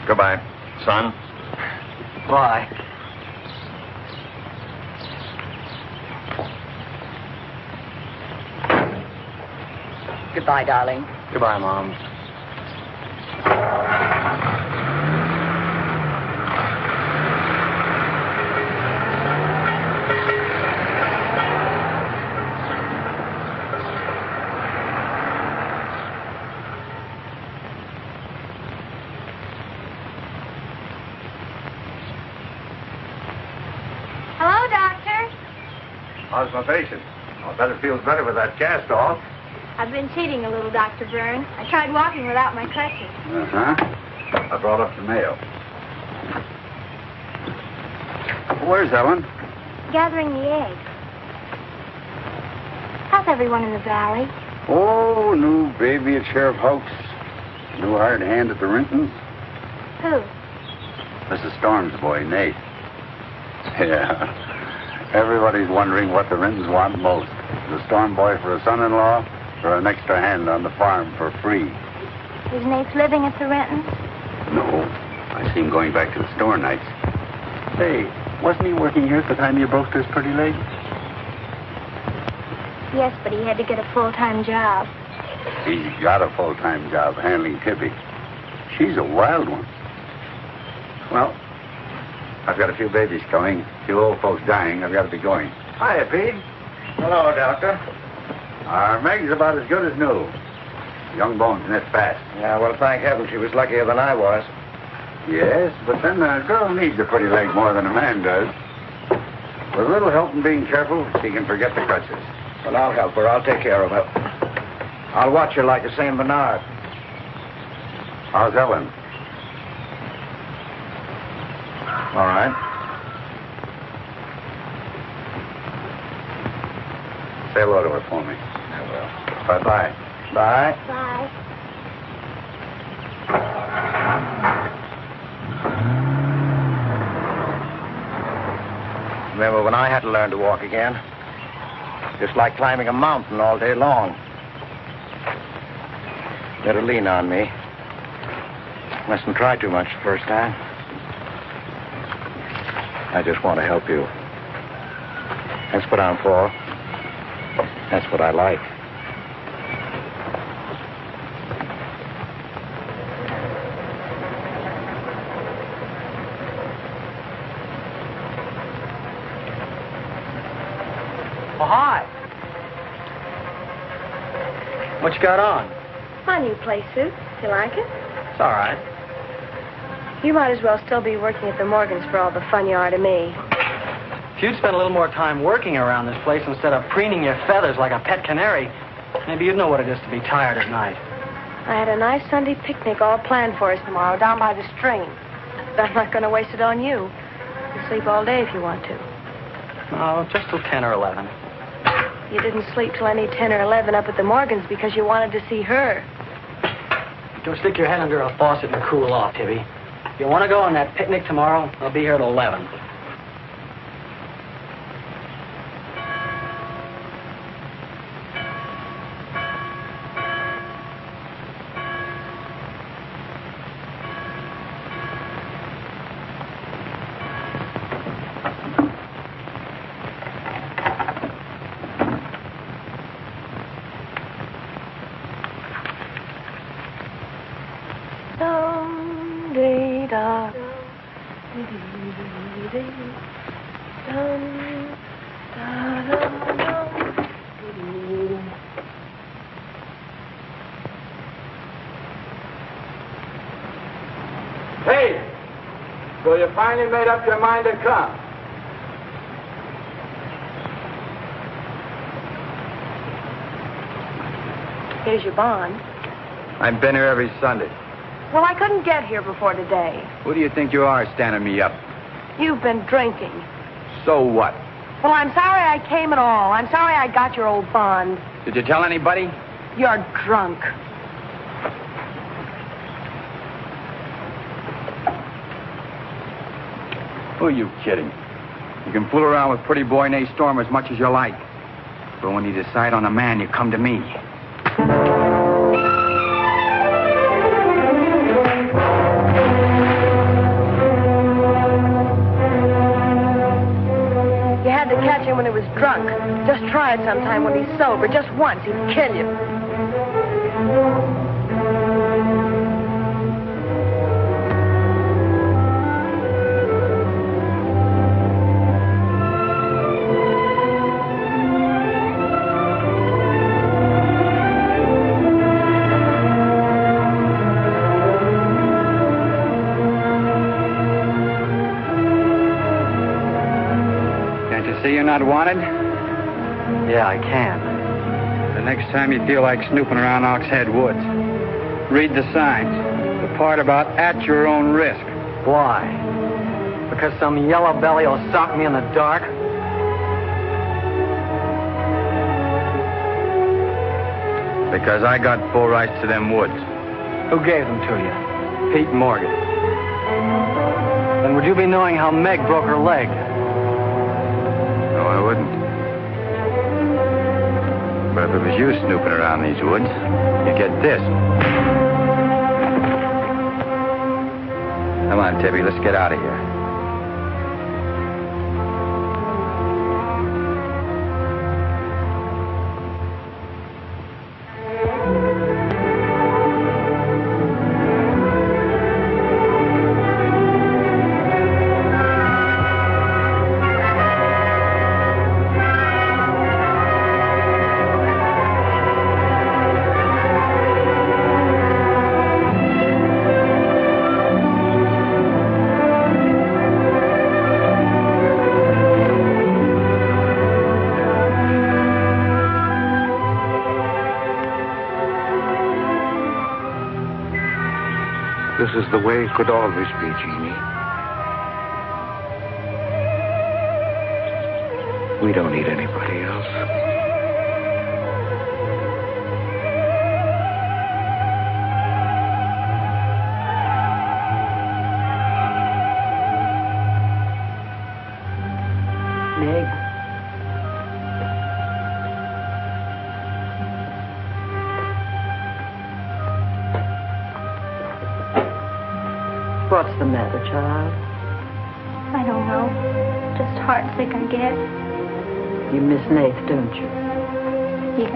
Goodbye, son. Bye. Goodbye, darling. Goodbye, Mom. Hello, Doctor. How's my patient? I bet it feels better with that cast off. I've been cheating a little, Dr. Byrne. I tried walking without my crutches. I brought up the mail. Where's Ellen? Gathering the eggs. How's everyone in the valley? Oh, new baby at Sheriff House. New hired hand at the Rintons. Who? Mrs. Storm's boy, Nate. Yeah. Everybody's wondering what the Rintons want most. The Storm boy for a son-in-law or an extra hand on the farm for free. Is Nate living at the Rentons? No. I see him going back to the store nights. Hey, wasn't he working here at the time you broke this pretty leg? Yes, but he had to get a full-time job. He's got a full-time job handling Tippy. She's a wild one. Well, I've got a few babies coming, a few old folks dying. I've got to be going. Hiya, Pete. Hello, Doctor. Our Meg's about as good as new. Young bones knit fast. Yeah, well, thank heaven she was luckier than I was. Yes, but then a girl needs a pretty leg more than a man does. With a little help and being careful, she can forget the crutches. Well, I'll help her. I'll take care of her. I'll watch her like a St. Bernard. How's Ellen? All right. Say hello to her for me. I will. Bye-bye. Bye. Bye. Remember when I had to learn to walk again? Just like climbing a mountain all day long. Better lean on me. Mustn't try too much the first time. I just want to help you. That's what I'm for. That's what I like. Oh, hi. What you got on? My new place suit. You like it? It's all right. You might as well still be working at the Morgans for all the fun you are to me. If you'd spent a little more time working around this place instead of preening your feathers like a pet canary, maybe you'd know what it is to be tired at night. I had a nice Sunday picnic all planned for us tomorrow down by the stream. But I'm not going to waste it on you. You sleep all day if you want to. Oh, just till 10 or 11. You didn't sleep till any 10 or 11 up at the Morgans because you wanted to see her. Go stick your head under a faucet and cool off, Tibby. If you want to go on that picnic tomorrow, I'll be here at 11. Hey! So you finally made up your mind to come? Here's your bond. I've been here every Sunday. Well, I couldn't get here before today. Who do you think you are standing me up? You've been drinking. So what? Well, I'm sorry I came at all. I'm sorry I got your old bond. Did you tell anybody? You're drunk. Who are you kidding? You can fool around with pretty boy Nate Storm as much as you like. But when you decide on a man, you come to me. You had to catch him when he was drunk. Just try it sometime when he's sober. Just once. He'd kill you. See you're not wanted? Yeah, I can. The next time you feel like snooping around Ox Head Woods, read the signs. The part about at your own risk. Why? Because some yellow belly will sock me in the dark? Because I got full rights to them woods. Who gave them to you? Pete Morgan. Then would you be knowing how Meg broke her leg? No, I wouldn't. But if it was you snooping around these woods, you'd get this. Come on, Tibby, let's get out of here. This is the way it could always be, Jeannie. We don't need anybody else. Meg. What's the matter, child? I don't know. Just heartsick, I guess. You miss Nath, don't you? Yes.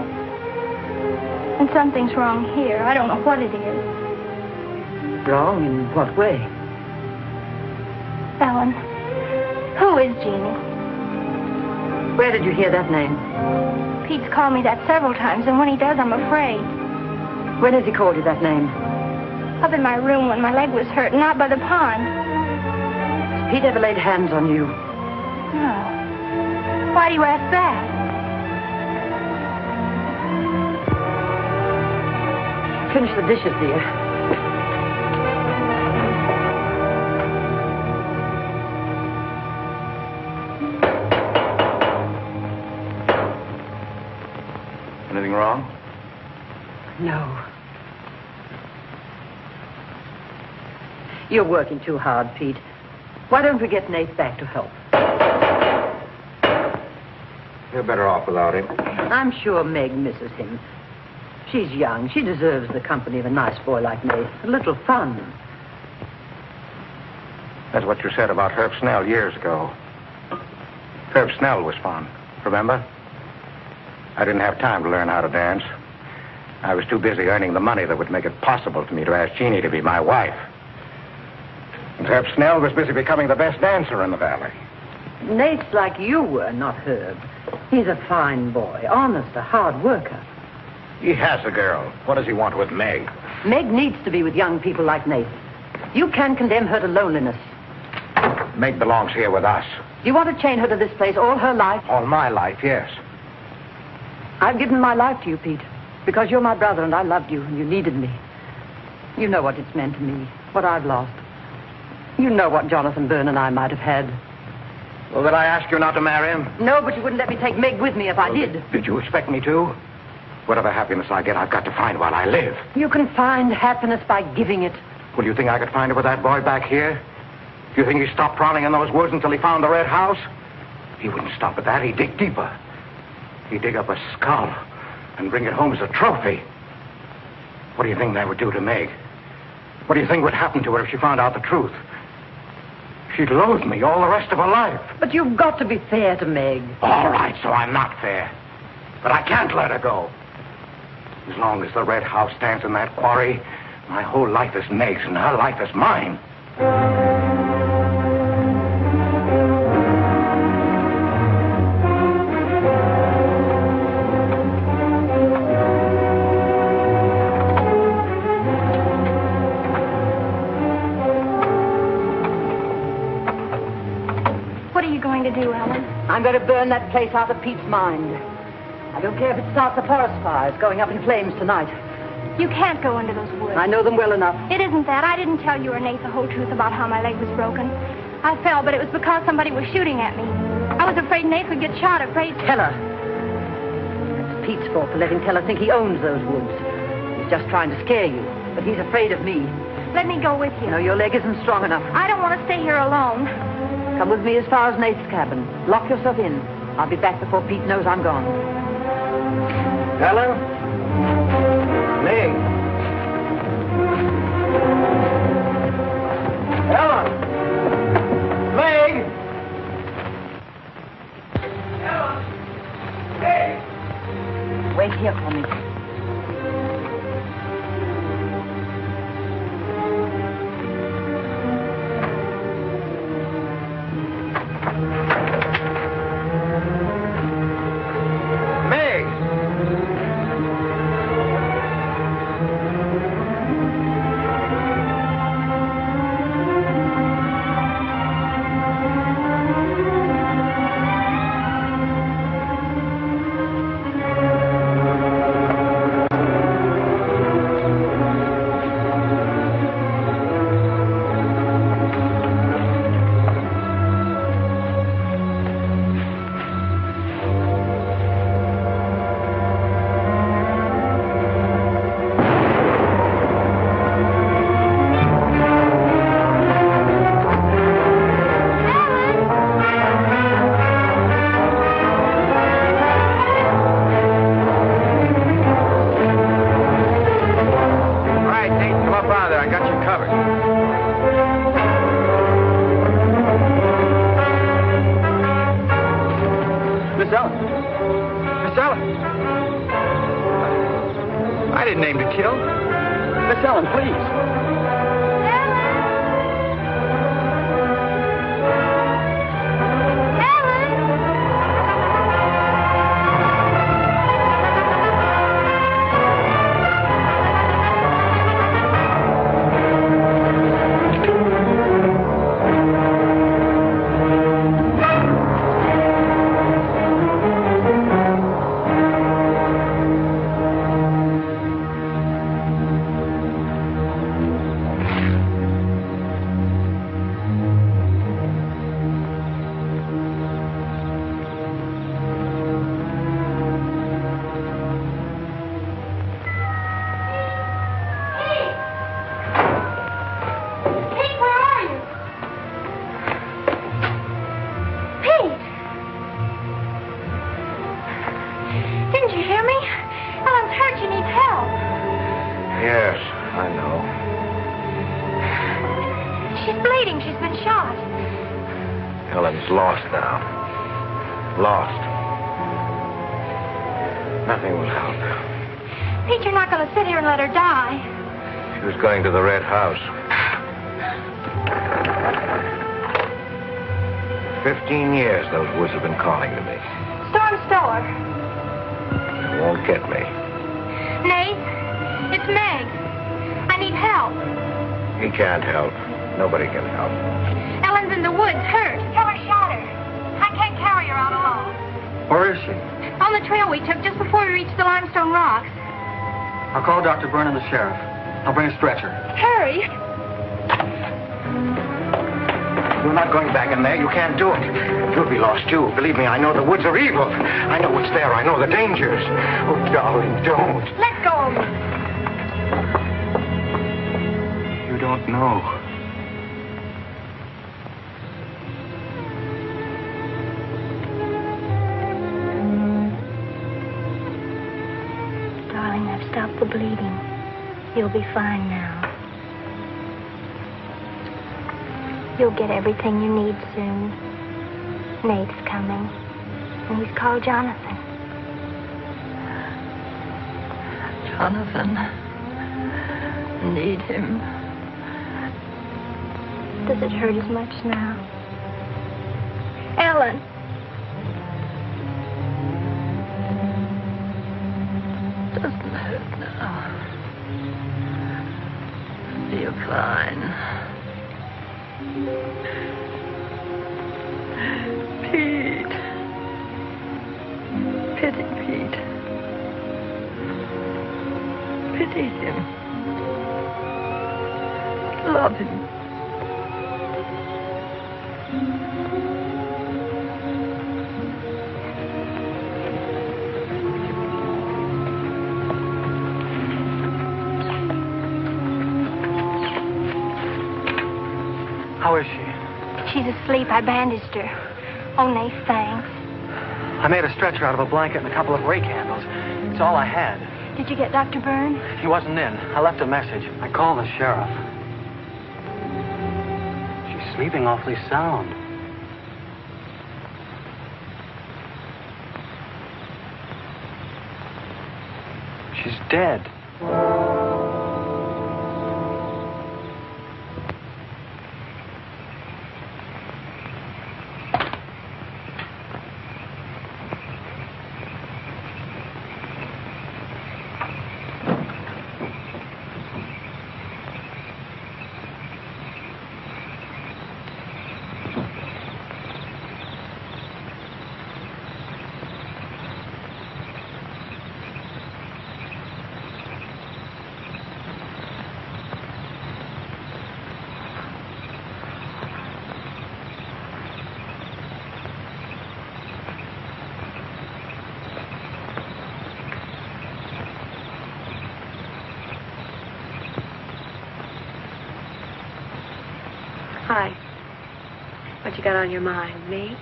And something's wrong here. I don't know what it is. Wrong in what way? Ellen, who is Jeannie? Where did you hear that name? Pete's called me that several times, and when he does, I'm afraid. When has he called you that name? Up in my room when my leg was hurt, and out by the pond. Has Pete ever laid hands on you? No. Why do you ask that? Finish the dishes, dear. Anything wrong? No. You're working too hard, Pete. Why don't we get Nate back to help? You're better off without him. I'm sure Meg misses him. She's young. She deserves the company of a nice boy like Nate. A little fun. That's what you said about Herb Snell years ago. Herb Snell was fun, remember? I didn't have time to learn how to dance. I was too busy earning the money that would make it possible for me to ask Jeannie to be my wife. And Herb Snell was busy becoming the best dancer in the valley. Nate's like you were, not Herb. He's a fine boy, honest, a hard worker. He has a girl. What does he want with Meg? Meg needs to be with young people like Nate. You can't condemn her to loneliness. Meg belongs here with us. You want to chain her to this place all her life? All my life, yes. I've given my life to you, Pete, because you're my brother and I loved you and you needed me. You know what it's meant to me, what I've lost. You know what Jonathan Byrne and I might have had. Well, did I ask you not to marry him? No, but you wouldn't let me take Meg with me if I did. Did you expect me to? Whatever happiness I get, I've got to find while I live. You can find happiness by giving it. Well, you think I could find it with that boy back here? Do you think he stopped prowling in those woods until he found the red house? He wouldn't stop at that. He'd dig deeper. He'd dig up a skull and bring it home as a trophy. What do you think that would do to Meg? What do you think would happen to her if she found out the truth? She'd loathe me all the rest of her life. But you've got to be fair to Meg. All right, so I'm not fair. But I can't let her go. As long as the red house stands in that quarry, my whole life is Meg's and her life is mine. What are you going to do, Ellen? I'm going to burn that place out of Pete's mind. I don't care if it starts a forest fire. It's going up in flames tonight. You can't go into those woods. I know them well enough. It isn't that. I didn't tell you or Nate the whole truth about how my leg was broken. I fell, but it was because somebody was shooting at me. I was afraid Nate would get shot, afraid... Tell her. It's Pete's fault for letting Teller think he owns those woods. He's just trying to scare you, but he's afraid of me. Let me go with you. No, your leg isn't strong enough. I don't want to stay here alone. Come with me as far as Nate's cabin. Lock yourself in. I'll be back before Pete knows I'm gone. Ellen? Meg? Ellen! Meg! Ellen! Meg! Wait here for me. I didn't aim to kill. Miss Ellen, please. Ellen's lost now. Lost. Nothing will help. Pete, you're not going to sit here and let her die. She was going to the red house. 15 years those woods have been calling to me. Storm Stower. It won't get me. Nate, it's Meg. I need help. He can't help. Nobody can help. Ellen's in the woods, hurt. Tell her shot her. I can't carry her out alone. Where is she? On the trail we took just before we reached the limestone rocks. I'll call Dr. Byrne and the sheriff. I'll bring a stretcher. Hurry. You're not going back in there. You can't do it. You'll be lost, too. Believe me, I know the woods are evil. I know what's there. I know the dangers. Oh, darling, don't. Let go of me. You don't know. Darling, I've stopped the bleeding. You'll be fine now. You'll get everything you need soon. Nate's coming. And he's called Jonathan. Jonathan. Need him. Does it hurt as much now? Ellen. Doesn't hurt now. Feel fine. Pete. Pity Pete. Pity him. Love him. How is she? She's asleep. I bandaged her. Oh, Nath, thanks. I made a stretcher out of a blanket and a couple of ray candles. It's all I had. Did you get Dr. Byrne? He wasn't in. I left a message. I called the sheriff. She's sleeping awfully sound. She's dead. Hi. What you got on your mind? Me?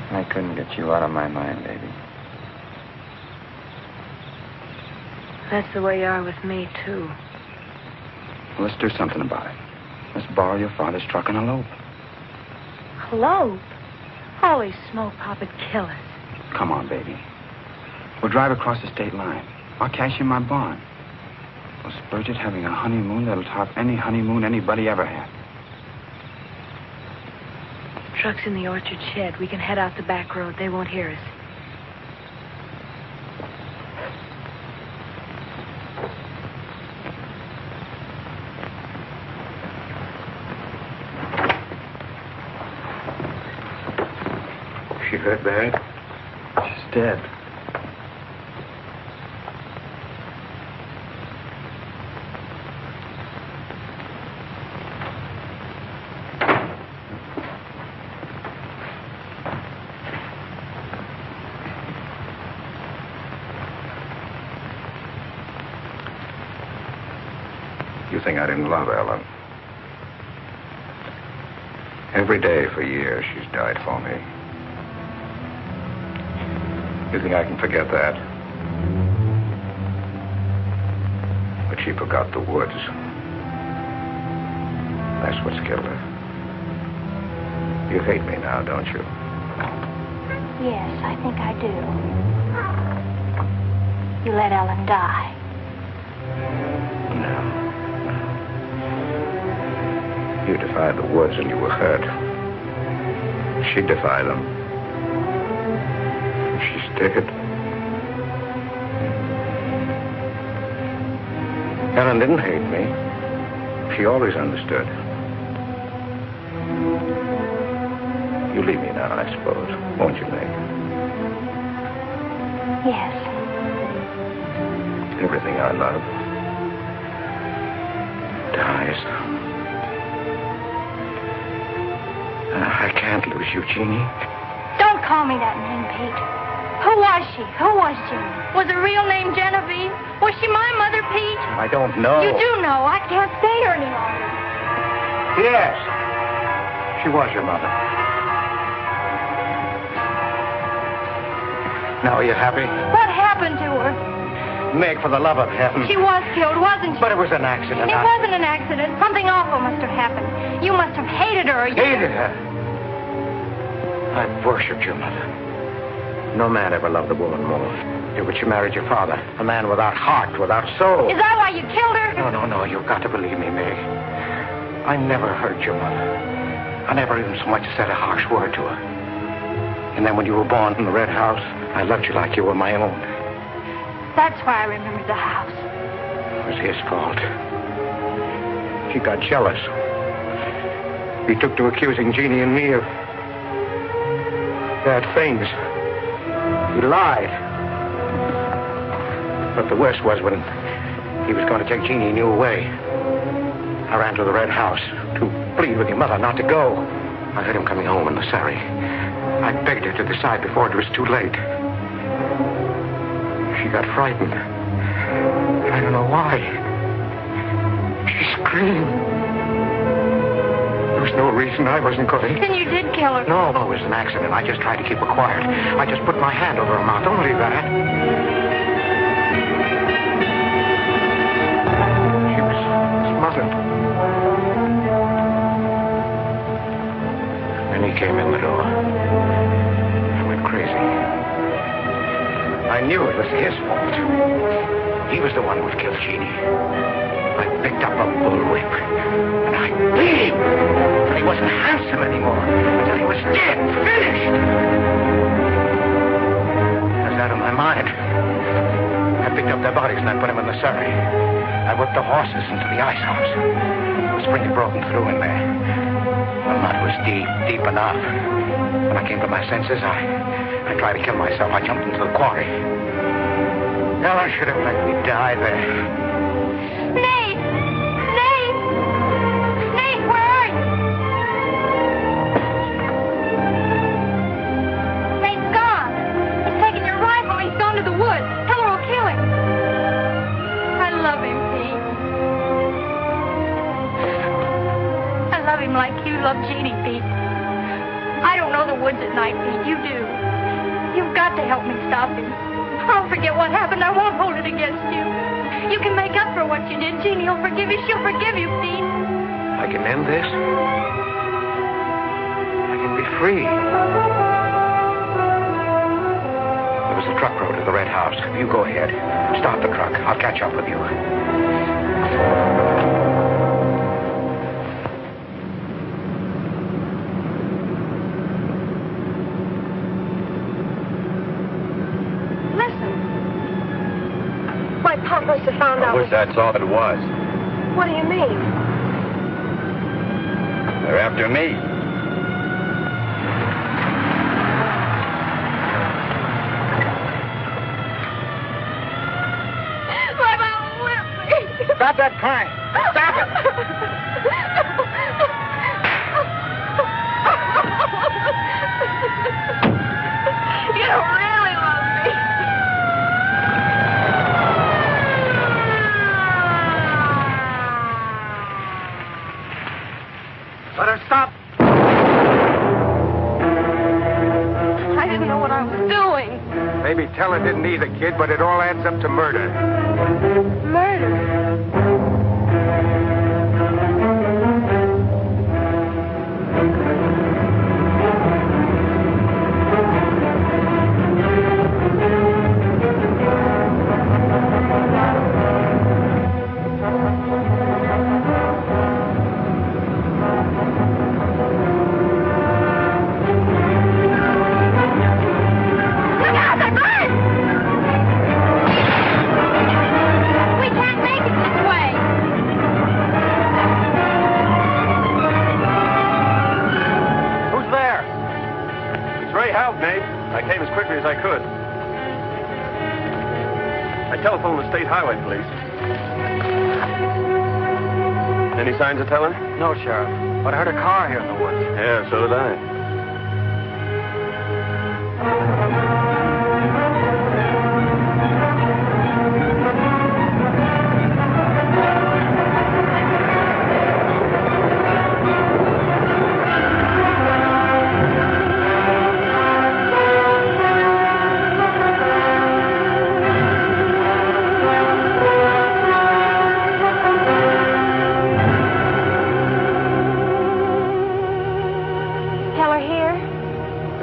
I couldn't get you out of my mind, baby. That's the way you are with me, too. Well, let's do something about it. Let's borrow your father's truck and elope. Hello? Holy smoke, Papa'd kill us. Come on, baby. We'll drive across the state line. I'll cash in my bond. Well, Spurgeon's having a honeymoon that'll top any honeymoon anybody ever had. Truck's in the orchard shed. We can head out the back road. They won't hear us. She hurt bad? She's dead. You think I didn't love Ellen? Every day for years she's died for me. You think I can forget that? But she forgot the woods. That's what's killed her. You hate me now, don't you? Yes, I think I do. You let Ellen die. No. You defied the woods and you were hurt. She defied them. She's dead. Ellen didn't hate me. She always understood. You leave me now, I suppose. Won't you, Meg? Yes. Everything I love dies. I can't lose you, Jeannie. Don't call me that name, Pete. Who was she? Who was Jeannie? Was her real name Genevieve? Was she my mother, Pete? I don't know. You do know. I can't stay here any longer. Yes. She was your mother. Now, are you happy? What happened to her? Meg, for the love of heaven. She was killed, wasn't she? But it was an accident. It wasn't an accident. Something awful must have happened. You must have hated her. Hated her. I've worshipped your mother. No man ever loved a woman more. But you married your father, a man without heart, without soul. Is that why you killed her? No, you've got to believe me, Meg. I never hurt your mother. I never even so much as said a harsh word to her. And then when you were born in the Red House, I loved you like you were my own. That's why I remember the house. It was his fault. He got jealous. He took to accusing Jeannie and me of bad things. He lied. But the worst was when he was going to take Jeannie and you away. I ran to the Red House to plead with your mother not to go. I heard him coming home in the surrey. I begged her to decide before it was too late. She got frightened. I don't know why. She screamed. There was no reason I wasn't going. Then you did kill her. No, it was an accident. I just tried to keep her quiet. I just put my hand over her mouth. Only that. She was smothered. Then he came in the door. I went crazy. I knew it was his fault. He was the one who had killed Jeannie. I picked up a bullwhip, and I beat him. But he wasn't handsome anymore, until he was dead, finished. I was out of my mind. I picked up their bodies and I put them in the surrey. I whipped the horses into the ice house. The spring had broken through in there. The mud was deep, deep enough. When I came to my senses, I tried to kill myself. I jumped into the quarry. Now I should have let me die there. Nate! Nate! Nate, where are you? Nate's gone. He's taken your rifle. He's gone to the woods. Tell her we'll kill him. I love him, Pete. I love him like you love Jeannie, Pete. I don't know the woods at night, Pete. You do. You've got to help me stop him. I'll forget what happened. I won't hold it against you. You can make up for what you did. Jeannie will forgive you. She'll forgive you, Pete. I can end this. I can be free. There was a truck road to the Red House. You go ahead. Stop the truck. I'll catch up with you. Must have found out. I wish that's all it was. What do you mean? They're after me. My mama whipped me. Stop that crying. Stop it. You don't really love me. Let her stop. I didn't know what I was doing. Maybe Teller didn't either, kid, but it all adds up to murder. Murder. I could. I telephoned the state highway police. Any signs of Teller? No, Sheriff. But I heard a car here in the woods. Yeah, so did I.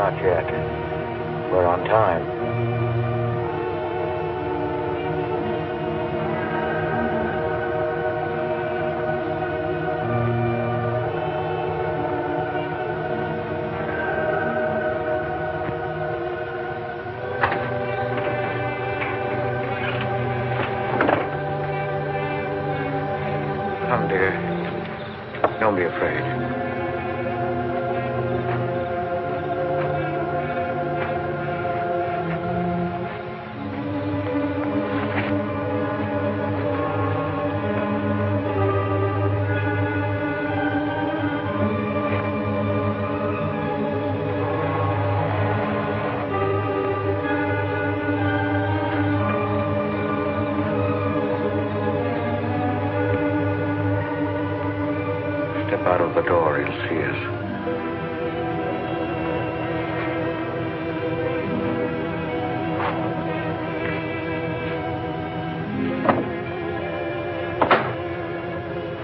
Not yet. We're on time. Come, dear. Don't be afraid. Step out of the door, he'll see us.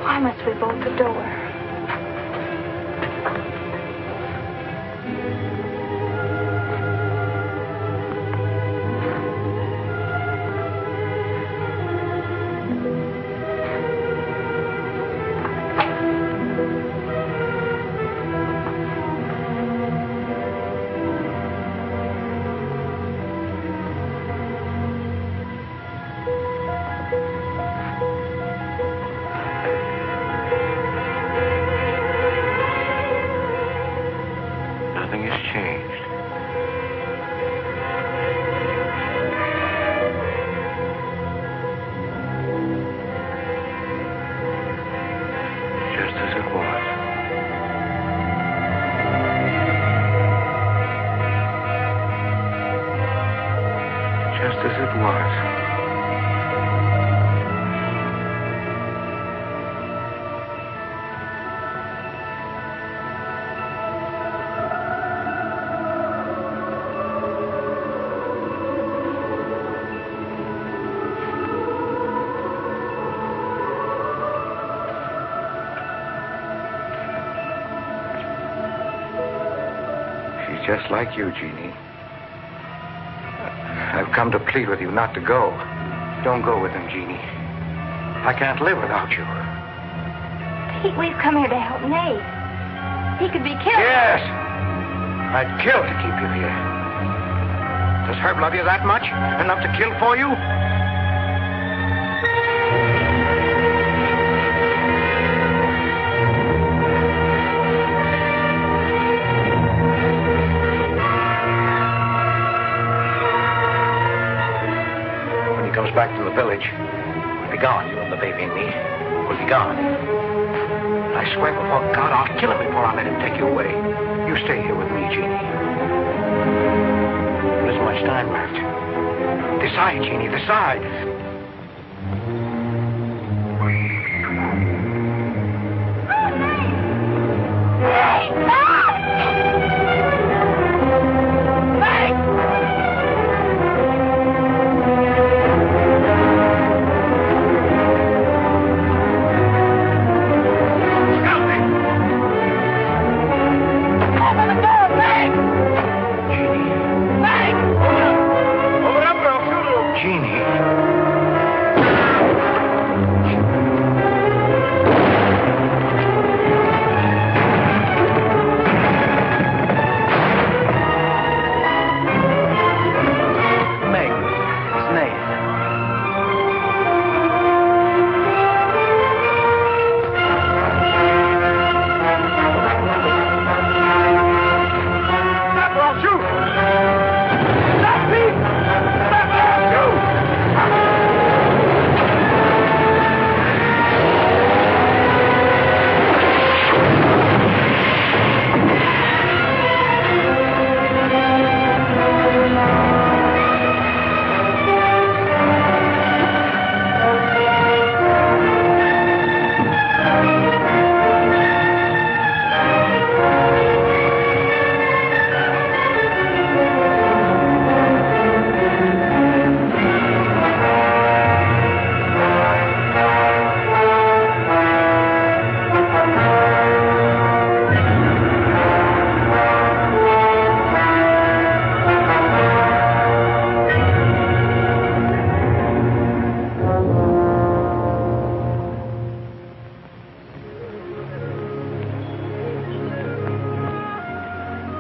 Why must we bolt the door? Nothing has changed. Just as it was. Just as it was. She's just like you, Jeannie. I've come to plead with you not to go. Don't go with him, Jeannie. I can't live without you. Pete, we've come here to help Nate. He could be killed. Yes! I'd kill to keep you here. Does Herb love you that much? Enough to kill for you? When he comes back from the village, we'll be gone. You and the baby and me. We'll be gone. I swear before God, I'll kill him before I let him take you away. You stay here with me, Jeannie. There isn't much time left. Decide, Jeannie, decide. Jeannie.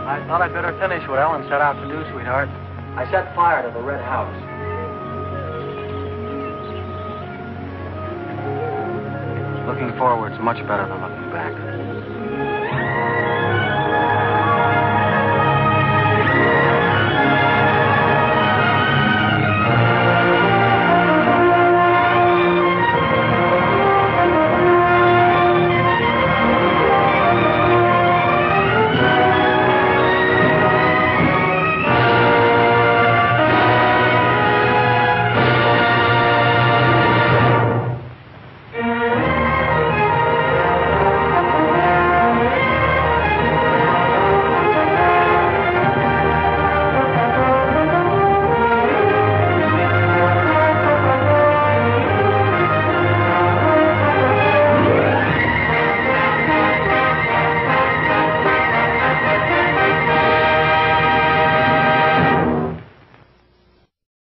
I thought I'd better finish what Ellen set out to do, sweetheart. I set fire to the red house. Looking forward's much better than looking back.